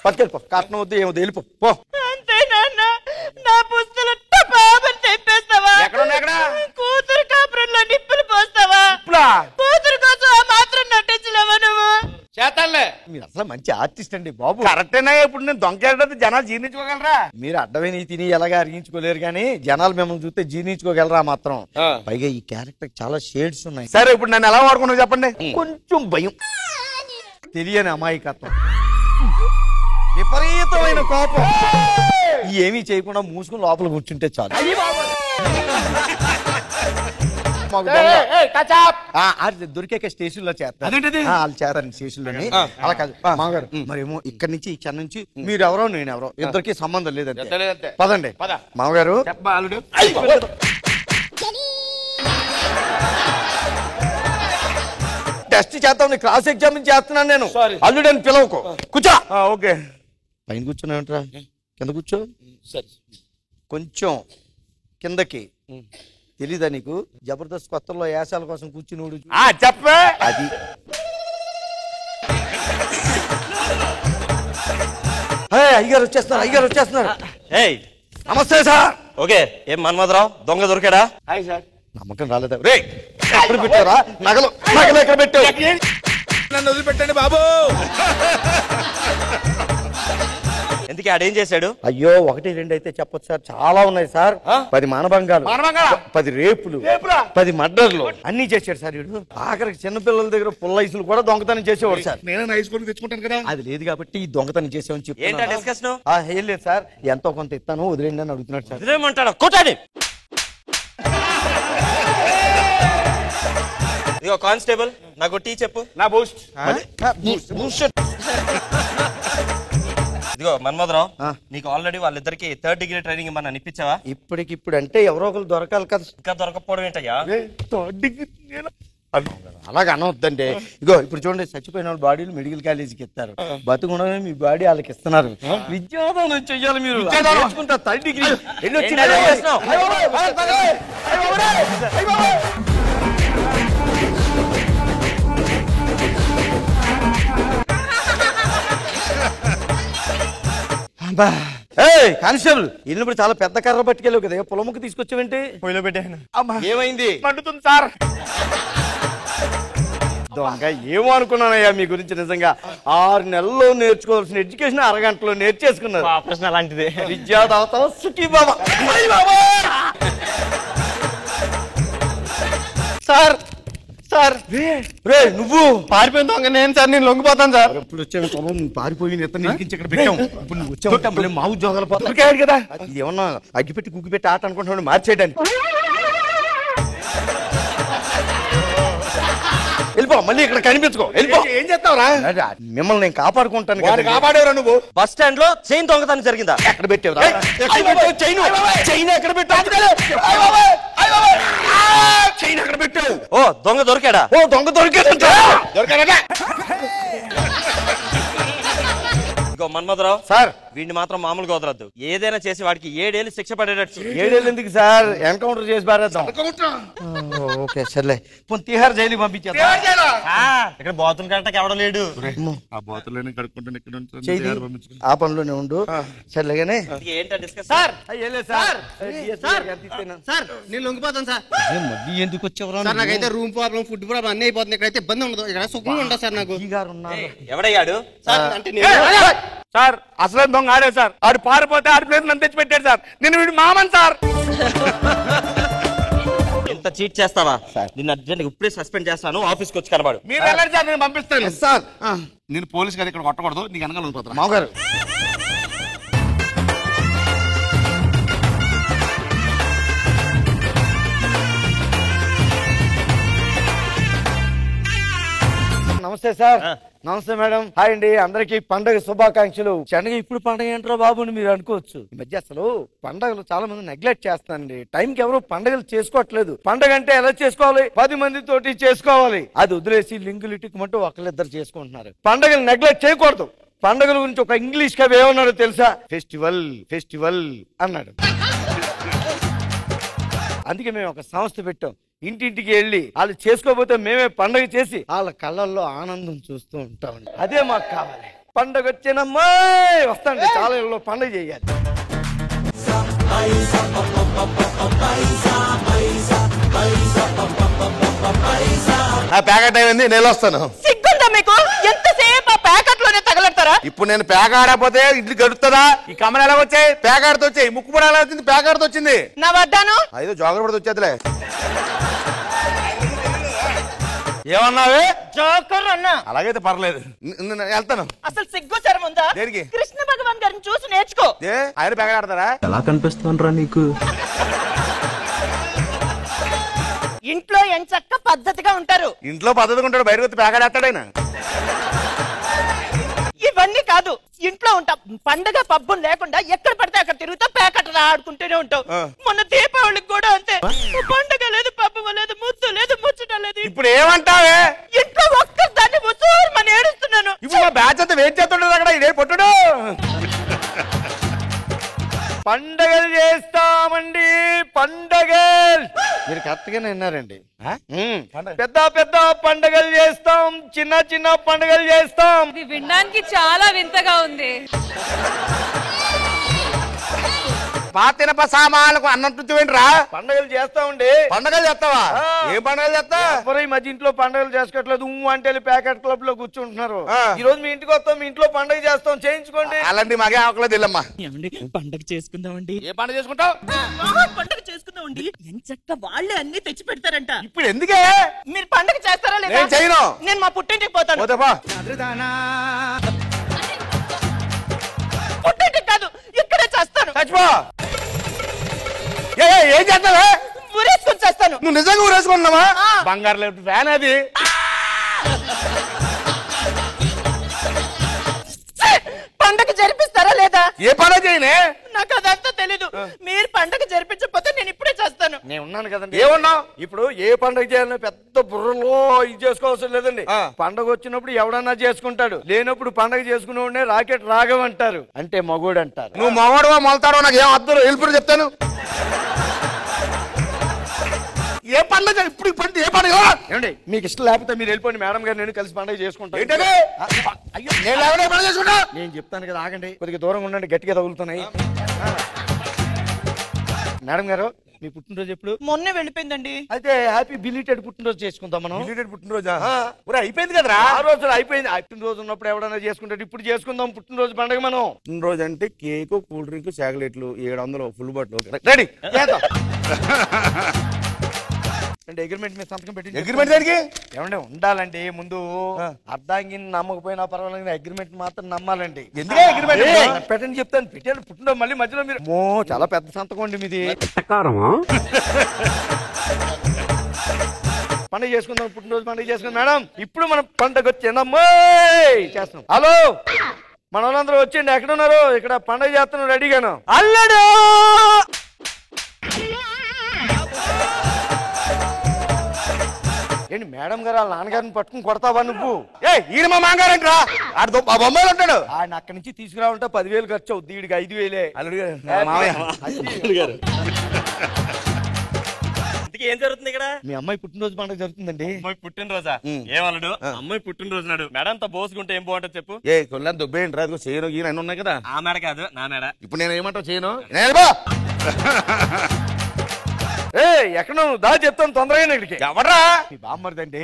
పట్టుకెళ్ళిపో, కట్నం వద్దు ఏమో వెళ్ళిపో. నా పుస్తలు తెప్పేస్తావా? కూతురు కాపురంలో నిప్పులు పోస్తావా? కూతురు కోసం ఆ మాత్రం నటించలేవా నువ్వు? చేస్తానులే. మీరు అసలు మంచి ఆర్టిస్ట్ అండి బాబు. కరెక్టేనా? ఇప్పుడు నేను దొంగ జనాలు జీర్ణించుకోగలరా? మీరు అడ్డమైన తిని ఎలాగా అరిగించుకోలేరు కానీ జనాలు మిమ్మల్ని చూస్తే జీర్ణించుకోగలరా మాత్రం. పైగా ఈ క్యారెక్టర్ చాలా షేడ్స్ ఉన్నాయి. సరే, ఇప్పుడు నన్ను ఎలా వాడుకున్నావు చెప్పండి. కొంచెం భయం, తెలియని అమాయకత్వం, విపరీతమైన కోపం, ఏమీ చేయకుండా మూసుకుని లోపల కూర్చుంటే చాలు. దొరికే స్టేషన్ లో చేస్తారు. వాళ్ళు చేస్తారండి స్టేషన్ లోని. అలా కాదు మామగారు, మరేమో ఇక్కడ నుంచి ఇక్కడ నుంచి మీరు ఎవరో నేను ఎవరో ఇద్దరికి సంబంధం లేదంటే. పదండి మామగారు. టెస్ట్ చేద్దాం, క్రాస్ ఎగ్జామిన్ చేస్తున్నాను నేను. అల్లుడు అని పిలవకు, కూర్చో. ఓకే, పైన కూర్చున్నాయంటరా, కింద కూర్చో. సరే, కొంచెం కిందకి. తెలీదా నీకు జబర్దస్త్ కొత్తలో యాసాల కోసం కూర్చుని చెప్పే అది. అయ్యగారు వచ్చేస్తున్నారు, అయ్యగారు వచ్చేస్తున్నారు. నమస్తే సార్. ఓకే, ఏం మన్మధరావు దొంగ దొరికాడా? Hi sir. నమ్మకం రాలేదా? రే ఎక్కడ పెట్టారా నగలు? నగలు ఎక్కడ పెట్టావు? నన్ను వదిలిపెట్టండి బాబు. ఎందుకు ఆడేం చేశాడు? అయ్యో 1, 2 అయితే చెప్పొచ్చు సార్, చాలా ఉన్నాయి సార్. 10 మానభంగాలు, 10 రేపులు, 10 మర్డర్లు అన్ని చేశాడు సార్ వీడు. ఆఖరికి చిన్నపిల్లల దగ్గర పుల్లైసులు కూడా దొంగతనం చేసేవాడు సార్. నేను ఐస్ కొనుక్కు తెచ్చుకుంటాను కదా. అది లేదు కాబట్టి ఈ దొంగతనం చేసామని చెప్పి. ఏం లేదు సార్, ఎంతో కొంత ఇస్తాను వదిలేండి అని అడుగుతున్నాడు సార్. వదిలేమంటాడా? కొట్టాడు. ఇదిగో కానిస్టేబుల్, నాకు టీ చెప్పు. నా బూస్ట్. ఇదిగో మన్మధరావు, నీకు ఆల్రెడీ వాళ్ళిద్దరికి 3rd డిగ్రీ ట్రైనింగ్ ఇమ్మని అనిపించావా? ఇప్పటికిప్పుడు అంటే ఎవరో ఒకరు దొరకాలి కదా. ఇంకా దొరకపోవడం ఏంటయ్యా? అలాగ అనవద్దండి. ఇగో ఇప్పుడు చూడండి, చచ్చిపోయిన వాళ్ళ బాడీలు మెడికల్ కాలేజీకి ఇస్తారు, బతుకుండగానే మీ బాడీ వాళ్ళకి ఇస్తున్నారు. విద్యాదానం చెయ్యాలి మీరు. 3rd డిగ్రీ కానిస్టేబుల్ వెళ్ళినప్పుడు చాలా పెద్ద కర్ర పట్టుకెళ్ళావు కదా, పొలముకి తీసుకొచ్చావేంటి? పొయ్యిలో పెట్టాను. ఏమైంది? మండుతుంది సార్. దొంగ ఏమో అనుకున్నానయ్యా మీ గురించి. నిజంగా 6 నెలల్లో నేర్చుకోవాల్సిన ఎడ్యుకేషన్ అరగంటలో నేర్చేసుకున్నారు. ప్రశ్న అలాంటిది. విద్యాదాత సుఖీ బాబా. సార్ సార్, రే నువ్వు పారిపోయిన దొంగ నేను సార్, నేను లొంగిపోతాను సార్. ఇప్పుడు వచ్చాను, నువ్వు పారిపోయి ఇక్కడ పెట్టాము. ఇప్పుడు నువ్వు వచ్చావు, మా ఉద్యోగాలు పోతాడు కదా. ఇది ఏమన్నా అగ్గిపెట్టి కుగ్గిపెట్టి ఆట అనుకుంటున్నాడు మార్చేయడానికి. వెళ్ళిపో, మళ్ళీ ఇక్కడ కనిపించుకో. వెళ్ళిపో. ఏం చేస్తావురా? మిమ్మల్ని నేను కాపాడుకుంటాను. కాపాడేవరా నువ్వు? బస్ స్టాండ్ లో చైన్ దొంగతనం జరిగిందా? ఎక్కడ పెట్టావు చైన్? చైన్ ఎక్కడ పెట్టావు? చైన్ ఎక్కడ పెట్టావు? ఓ దొంగ దొరికాడా? ఓ దొంగ దొరికాడు. దొరికాడా? ఇగో మన్మధరావు సార్, వీడిని మాత్రం మామూలుగా వదలద్దు. ఏదైనా చేసి వాడికి 7 ఏళ్ళు శిక్ష పడేటట్టు. 7 ఏళ్ళు ఎందుకు సార్? ఎన్కౌంటర్ చేసి పారేద్దాం. ఓకే సర్లే, తిహార్ జైలుకి పంపించేద్దాం. ఇక్కడ బాతులు కట్టకి ఎవడ లేడు. ఆ బాతులని కడుక్కుంటాను ఇక్కడ. ఆ పనిలోనే ఉండు. సర్లేగానే సార్ నేను లొంగిపోతాను సార్. మళ్ళీ ఎందుకు వచ్చేవరా? సార్ నాకైతే రూమ్ ప్రాబ్లం, ఫుడ్ ప్రాబ్లం అన్ని అయిపోతుంది. ఇక్కడైతే ఇబ్బంది ఉండదు, ఇక్కడ సుఖంగా ఉండదు సార్. నాకు ఎవడయ్యాడు సార్? అంటే సార్ అసలు దొంగ ఆడే సార్. ఆడు పారిపోతే ఆడి ప్లేస్ నన్ను తెచ్చి పెట్టాడు సార్. నేను వీడి మామన్ సార్. ఇంత చీట్ చేస్తావా? నిన్ను అర్జెంట్ ఇప్పుడే సస్పెండ్ చేస్తాను. ఆఫీస్కి వచ్చి కనబడు. మీరు వెళ్ళండి సార్, నేను పంపిస్తాను సార్. నేను పోలీస్ గారు ఇక్కడ కొట్టకూడదు, నీకు వెనకాల ఉండిపోతాను. మామగారు నమస్తే సార్. నమస్తే మేడం. హాయ్ అండి, అందరికి పండగ శుభాకాంక్షలు. శనగ ఇప్పుడు పండగ ఏంట్రా బాబు అని మీరు అనుకోవచ్చు. ఈ మధ్య అసలు పండగలు చాలా మంది నెగ్లెక్ట్ చేస్తానండి. టైంకి ఎవరు పండగలు చేసుకోవట్లేదు. పండగ అంటే ఎలా చేసుకోవాలి? 10 మందితోటి చేసుకోవాలి. అది వదిలేసి లింగులు ఇటుకమంటూ ఒకళ్ళిద్దరు చేసుకుంటున్నారు. పండగలు నెగ్లెక్ట్ చేయకూడదు. పండగల గురించి ఒక ఇంగ్లీష్ కవి ఏమన్నాడో తెలుసా? ఫెస్టివల్ ఫెస్టివల్ అన్నాడు. అందుకే మేము ఒక సంస్థ పెట్టాం. ఇంటింటికి వెళ్ళి వాళ్ళు చేసుకోకపోతే మేమే పండగ చేసి వాళ్ళ కళ్ళల్లో ఆనందం చూస్తూ ఉంటామండి. అదే మాకు కావాలి. పండగ వచ్చినమ్మా వస్తాండి, చాలా ఇళ్ళలో పండగ చేయాలి. ప్యాకెట్ అయింది, నేను వస్తాను. సిగ్గుందా మీకు? ఎంతసేపు ఆ ప్యాకెట్ లోనే తగలడతారా? ఇప్పుడు నేను ప్యాక్ ఆడకపోతే ఇడ్లీ గడుపుతుందా? ఈ కమలు ఎలా వచ్చాయి? ప్యాకెట్ వచ్చాయి. ముక్కు కూడా ఎలా వచ్చింది? ప్యాకెట్ వచ్చింది. నా వద్దాను ఐదో జోగర్ పడితే వచ్చేదిలే. ఏమన్నావే? జోకర్ అన్నా. అలాగైతే పర్లేదు, వెళ్తాను. అసలు సిగ్గు శరం ఉందా? దేనికి? కృష్ణ భగవాన్ గారిని చూసి నేర్చుకో. ఆయన ప్యాకెట్ ఆడతారా? ఎలా కనిపిస్తుండ్రా నీకు? ఇంట్లో ఎంచక్క పద్ధతిగా ఉంటారు. ఇంట్లో పద్ధతిగా ఉంటాడు, బయటకు వచ్చి ప్యాకెట్ వేస్తాడైనా. ఇవన్నీ కాదు, ఇంట్లో ఉంటాం. పండగ పబ్బం లేకుండా ఎక్కడ పడితే అక్కడ తిరుగుతా ప్యాకెట్ ఆడుకుంటూనే ఉంటావు. మొన్న దీపావళికి కూడా అంతే. పండగ లేదు, పబ్బం లేదు, ముద్దు లేదు, ముచ్చట లేదు. ఇప్పుడు ఏమంటావే? ఇంట్లో ఒక్క బ్యాచ్ అంతా వెయిట్ చేస్తుండదు అక్కడ ఇదే పొట్టుడు. పండగలు చేస్తామండి, పండగలు. మీరు కరెక్ట్ గానే విన్నారండి. పెద్ద పెద్ద పండగలు చేస్తాం, చిన్న చిన్న పండగలు చేస్తాం. ఇది వినడానికి చాలా వింతగా ఉంది. పాతినప సామాన్లకు అన్నం రా. పండగలు చేస్తామండి. పండగలు చేస్తావా? ఏం పండగలు చేస్తా? ఈ మధ్య ఇంట్లో పండగలు చేసుకోవట్లేదు, అంటే ప్యాకెట్ క్లబ్ లో కూర్చుంటున్నారు. ఈ రోజు మీ ఇంటికి వస్తాం, మీ ఇంట్లో పండగ చేస్తాం, చేయించుకోండి. అలాంటి మాకే ఆకలేదు ఇల్లమ్మా. పండగ చేసుకుందామండి. ఏ పండగ చేసుకుంటావు? పండగ చేసుకుందామండి. ఎంచక్క వాళ్ళే అన్ని తెచ్చి పెడతారంట. ఇప్పుడు ఎందుకే? మీరు పండగ చేస్తారా లేదా? నేను చేయను. నేను మా పుట్టింటికి పోతాను. పుట్టింటికి కాదు, ఇక్కడే చేస్తాను. చచ్చిపో. ఏం చేస్తావే? ఊరేసుకొని చేస్తాను. నువ్వు నిజంగా ఊరేసుకుంటున్నావా? బంగారు లేదు ఫ్యాన్ అది. పండగ జరిపిస్తారా లేదా? ఏ పండగ చేయనే? నాకు అదంతా తెలీదు. మీరు పండగ జరిపించకపోతే నేను ఇప్పుడే చేస్తాను. నేను ఉన్నాను కదండి. ఏమన్నావు? ఇప్పుడు ఏ పండగ చేయాలని పెద్ద బుర్రలో ఇది చేసుకోవాల్సిన లేదండి. పండగ వచ్చినప్పుడు ఎవడన్నా చేసుకుంటాడు, లేనప్పుడు పండగ చేసుకునే రాకెట్ రాఘవ్ అంటారు, అంటే మగోడు అంటారు. నువ్వు మగోడువా మొలతాడో నాకు ఏం అర్థం వెళ్ళిపోయి చెప్తాను. ఏ పండుగ ఇప్పుడు ఇప్పుడు ఏ పండుగ? ఏమండి మీకు ఇష్టం లేకపోతే మీరు వెళ్ళిపోండి, మేడం గారు నేను కలిసి పండుగ చేసుకుంటాను. నేను చెప్తాను కదా, ఆగండి, కొద్దిగా దూరంగా ఉండండి, గట్టిగా తగులుతున్నాయి. మేడం గారు మీ పుట్టినరోజు ఎప్పుడు? మొన్నే వెళ్ళిపోయిందండి. అయితే హ్యాపీ బిలీటెడ్ పుట్టినరోజు చేసుకుందాం మనం. బిలీటెడ్ పుట్టినరోజా? అయిపోయింది కదరా. ఆ రోజు అయిపోయింది. పుట్టినరోజు ఉన్నప్పుడు ఎవడన్నా చేసుకుంటాడు, ఇప్పుడు చేసుకుందాం పుట్టినరోజు పండుగ మనం. పుట్టినరోజు అంటే కేక్, కూల్ డ్రింక్, చాక్లెట్లు 700 ఫుల్ బాటిల్ రెడీ. అంటే అగ్రిమెంట్ మీద సంతకం పెట్టి. అగ్రిమెంట్ దానికి ఏమంటే ఉండాలండి. ముందు అర్ధాంగి నమ్మకపోయినా పర్వాలేదు, అగ్రిమెంట్ మాత్రం నమ్మాలండి. ఎందుకే అగ్రిమెంట్ పెట్టండి చెప్తాను. పెట్టాను పుట్టినరోజు మళ్ళీ మధ్యలో మీరు చాలా పెద్ద సంతకం అండి మీది. పండుగ చేసుకుందాం, పుట్టినరోజు పండుగ చేసుకుందాం మేడం. ఇప్పుడు మనం పండుగ వచ్చేనమ్మా చేస్తున్నాం. హలో మన వాళ్ళందరూ వచ్చేయండి. ఎక్కడ ఉన్నారు? ఇక్కడ పండుగ చేస్తున్నాం రెడీగాను. అల్లడు ఏంటి మేడం గారు వాళ్ళ నాన్నగారిని పట్టుకుని కొడతావా నువ్వు? ఈయన మా మామగారంట్రా, ఆడు బొమ్మాయిలు ఉంటాడు. ఆయన అక్కడి నుంచి తీసుకురావాలంటే 10,000 ఖర్చు అవుద్ది, వీడికి 5,000. అల్లుడు గారు ఏం జరుగుతుంది ఇక్కడ? మీ అమ్మాయి పుట్టినరోజు పండుగ జరుగుతుందండి. అమ్మాయి పుట్టినరోజా? ఏమన్నాడు? అమ్మాయి పుట్టినరోజు నాడు మేడం తో బోసుకుంటే ఏం బాగుంటుంది చెప్పు? కొల్లని దుబ్బేయండి రాదు, చేయను ఈయన అన్నీ ఉన్నాయి కదా. ఆ మేడ కాదు, నా మేడ. ఇప్పుడు నేను ఏమంటావు చేయను. ఎక్కడ దా చెప్తాను తొందరగా. ఇక్కడికి ఎవడరా? బామ్మర్దండి.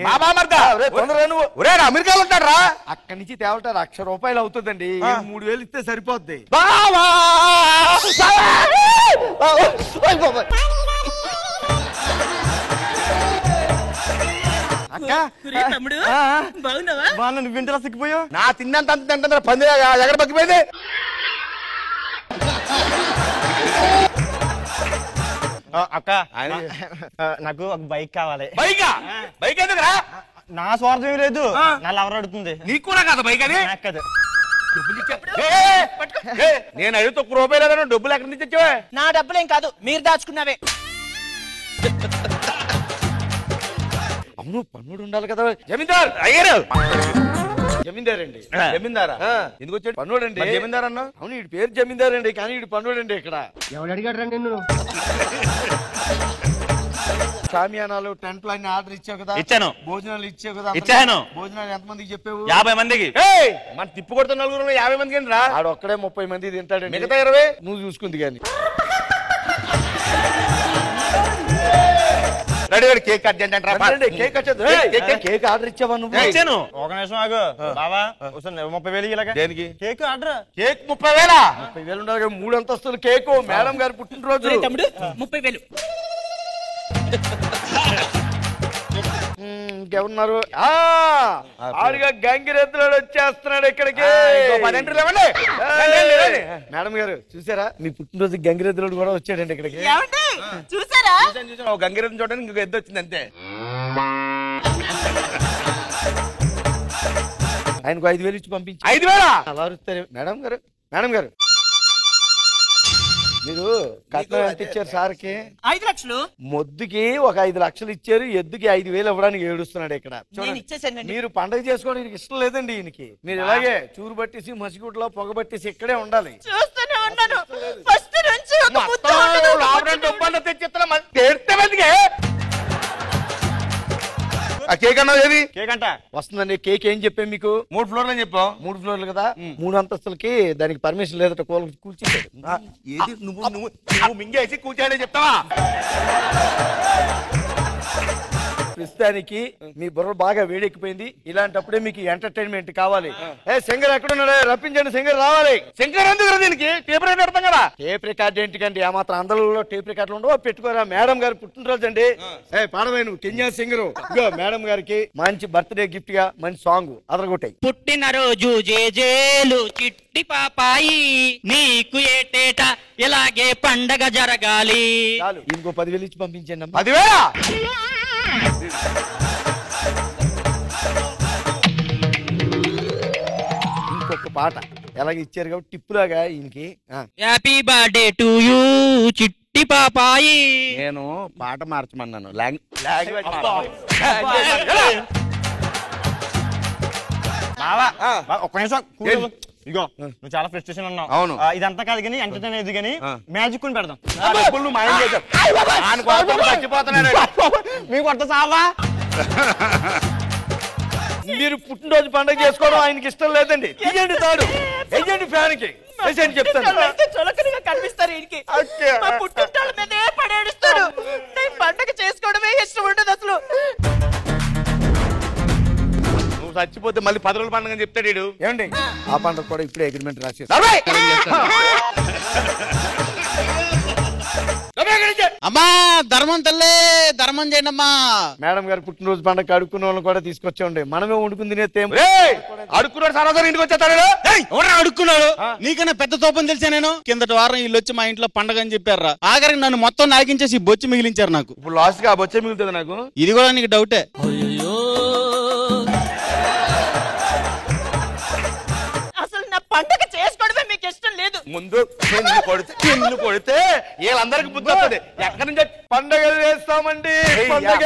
తొందరగా నువ్వు. అమెరికాలో ఉంటాడు రా. అక్కడి నుంచి తేవటారు 1,00,000 రూపాయలు అవుతుందండి. 3,000 ఇస్తే సరిపోద్ది. తమ్ముడు బాగున్నావా? బాగా నువ్వు ఇంటిలో సిక్కిపోయావు. నా తిన్నంత అంత తింటుందా పంది ఎక్కడ పక్కిపోయింది? అక్క నాకు ఒక బైక్ కావాలి. బైకా? బైక్ ఎందుకురా? నా స్వార్థం ఏం లేదు, నా లవర్ అడుగుతుంది. నీకు కూడా కదా బైక్ అది? కదా. నేను 5 రూపాయలు లేదా డబ్బులు ఎక్కడి నుంచి వచ్చావా? నా డబ్బులేం కాదు, మీరు దాచుకున్నావే. అవును పన్నుడు ఉండాలి కదా. జమీందార్ అయ్యారు. జమీందార్ అండి. జమీందారా? ఎందుకు వచ్చాడు? పన్నుడు అండి. జమీందార్ అన్నా? అవును వీడి పేరు జమీందార్ అండి, కానీ వీడు పన్నుడు అండి. ఇక్కడ ఎవడు అడిగాడు రా నిన్ను? షామియానాలు టెంట్లు అన్ని ఆర్డర్ ఇచ్చావు కదా? ఇచ్చాను. భోజనాలు ఇచ్చావు కదా? ఇచ్చాను. భోజనాలు ఎంతమందికి చెప్పావు? 50 మందికి. మన తిప్పు కొడుతున్న 50 మందికి రా. ఆడు ఒక్కడే 30 మంది తింటాడు. మిగతా 20 నువ్వు చూసుకుంది కానీ. కేక్ కట్ చేయండి. కేక్ ఆర్డర్ ఇచ్చావా నువ్వు? ఇచ్చాను. ఒక నిమిషం ఆగు బావా. 30,000 ఇలాగా. దేనికి? Cake order. కేక్ 30,000? 30,000 ఉండాలి. 3 అంతస్తులు కేకు, మేడం గారు పుట్టినరోజు. తమ్ముడు 30,000. ఇంకెవరున్నారు? ఆడిగా గంగిరెద్దులాడు వచ్చేస్తున్నాడు ఇక్కడికి. 10 ఎంట్రీలు ఇవ్వండి. మేడం గారు చూసారా? మీ పుట్టినరోజు గంగిరెద్దులాడు కూడా వచ్చాడండి ఇక్కడికి. చూసారా? గంగిరెద్దు చూడడానికి ఇంకొక ఎద్దు వచ్చింది అంతే. ఆయనకు 5,000 ఇచ్చి పంపించి. 5,000 అలా అరుస్తారు మేడం గారు. మేడం గారు మీరు కట్నం ఎంత ఇచ్చారు సార్కి? 5 లక్షలు. మొద్దుకి ఒక 5 లక్షలు ఇచ్చారు, ఎద్దుకి 5,000 ఇవ్వడానికి ఏడుస్తున్నాడు ఇక్కడ. మీరు పండగ చేసుకోవడానికి ఇష్టం లేదండి ఈయనకి. మీరు ఇలాగే చూరు పట్టేసి మసిగుడ్లో పొగ పట్టేసి ఇక్కడే ఉండాలి. చూస్తూనే ఉన్నాను ఫస్ట్ నుంచి. కేక్ అన్నా ఏది? కేక్ అంట వస్తుందండి. కేక్ ఏం చెప్పాం మీకు? 3 ఫ్లోర్లు అని చెప్పాం. 3 ఫ్లోర్లు కదా, 3 అంతస్తులకి దానికి పర్మిషన్ లేదట. కూల్చేసాడు. ఏది నువ్వు మింగేసి కూర్చోడే చెప్తావా? ప్రస్తుతానికి మీ బుర్ర బాగా వేడెక్కిపోయింది. ఇలాంటప్పుడే మీకు ఎంటర్టైన్మెంట్ కావాలి. శంకర్ ఎక్కడున్నాడు? రప్పించండి, శంకర్ రావాలి. శంకర్ ఎందుకు దీనికి టేప్ రికార్డ్ పెడతాం కదా. టేప్ రికార్డ్ ఏంటికండి? ఆ మాత్రం అందరిలో టేప్ రికార్డులు ఉండవు, పెట్టుకోరా. మేడం గారు పుట్టినరోజు అండి. పాడవే నువ్వు కెన్యా సింగరు. ఇగో మేడం గారికి మంచి బర్త్డే గిఫ్ట్ గా మంచి సాంగ్ అదరగొట్టాయి. పుట్టినరోజు జేజేలు చిట్టి పాపాయి, నీకు ఏటేట ఇలాగే పండగ జరగాలి. చాలు, ఇంకో 10,000 ఇచ్చి పంపించండి. 10,000 ఇంకొక పాట ఎలాగ ఇచ్చారు కాబట్టి టిప్పు లాగా ఈయనకి. హ్యాపీ బర్త్డే టు యూ చిట్టి పాపాయి. నేను పాట మార్చమన్నాను. ఒక్క నిమిషం ఇగో నువ్వు చాలా ఫ్రస్ట్రేషన్ ఉన్నావు. అవును. ఇదంతా కాదు కానీ ఎంటర్టైన్ అయ్యేది కానీ మ్యాజిక్ కొని పెడదాం. నువ్వు మాయం చేశావు. మీకు కొత్త సావా? మీరు పుట్టినరోజు పండుగ చేసుకోవడం ఆయనకి ఇష్టం లేదండి. తీయండి తాడు, వెయ్యండి ఫ్యాన్ కి చెప్తాను. చులకనగా కనిపిస్తారు ఈయనకి. మా పుట్టింటాళ్ళ మీదే పడేడుస్తాడు. నేను పండగ చేసుకోవడమే ఇష్టం ఉండదు అసలు. నువ్వు చచ్చిపోతే మళ్ళీ 10 రోజుల పండుగ చెప్తాడు వీడు. ఏమండి ఆ పండుగ కూడా ఇప్పుడే అగ్రిమెంట్ రాసేసి అమ్మా ధర్మం తల్లే ధర్మం చేయండి అమ్మా. మేడం గారు పుట్టినరోజు పండుగ అడుక్కున్న వాళ్ళని కూడా తీసుకొచ్చాండి. మనమే వండుకుని తినేస్తే అడుక్కున్నాడు సారా ఇంటికి వచ్చేస్తాడు. అడుక్కున్నాడు నీకన్నా పెద్ద తోపని తెలిసా నేను. కిందటి వారం వీళ్ళు వచ్చి మా ఇంట్లో పండగ అని చెప్పారా. ఆఖరికి నన్ను మొత్తం నాకించేసి బొచ్చి మిగిలించారు నాకు. ఇప్పుడు లాస్ట్ గా బొచ్చే మిగులుతుంది నాకు. ఇది కూడా నీకు డౌటే. అసలు నా పండగ చేసుకోవడమే మీకు ఇష్టం లేదు. ముందు నిన్ను కొడితే వీళ్ళందరికి బుద్ధి వస్తుంది. ఎక్కడి నుంచి పండగలు చేస్తామండి. పండగ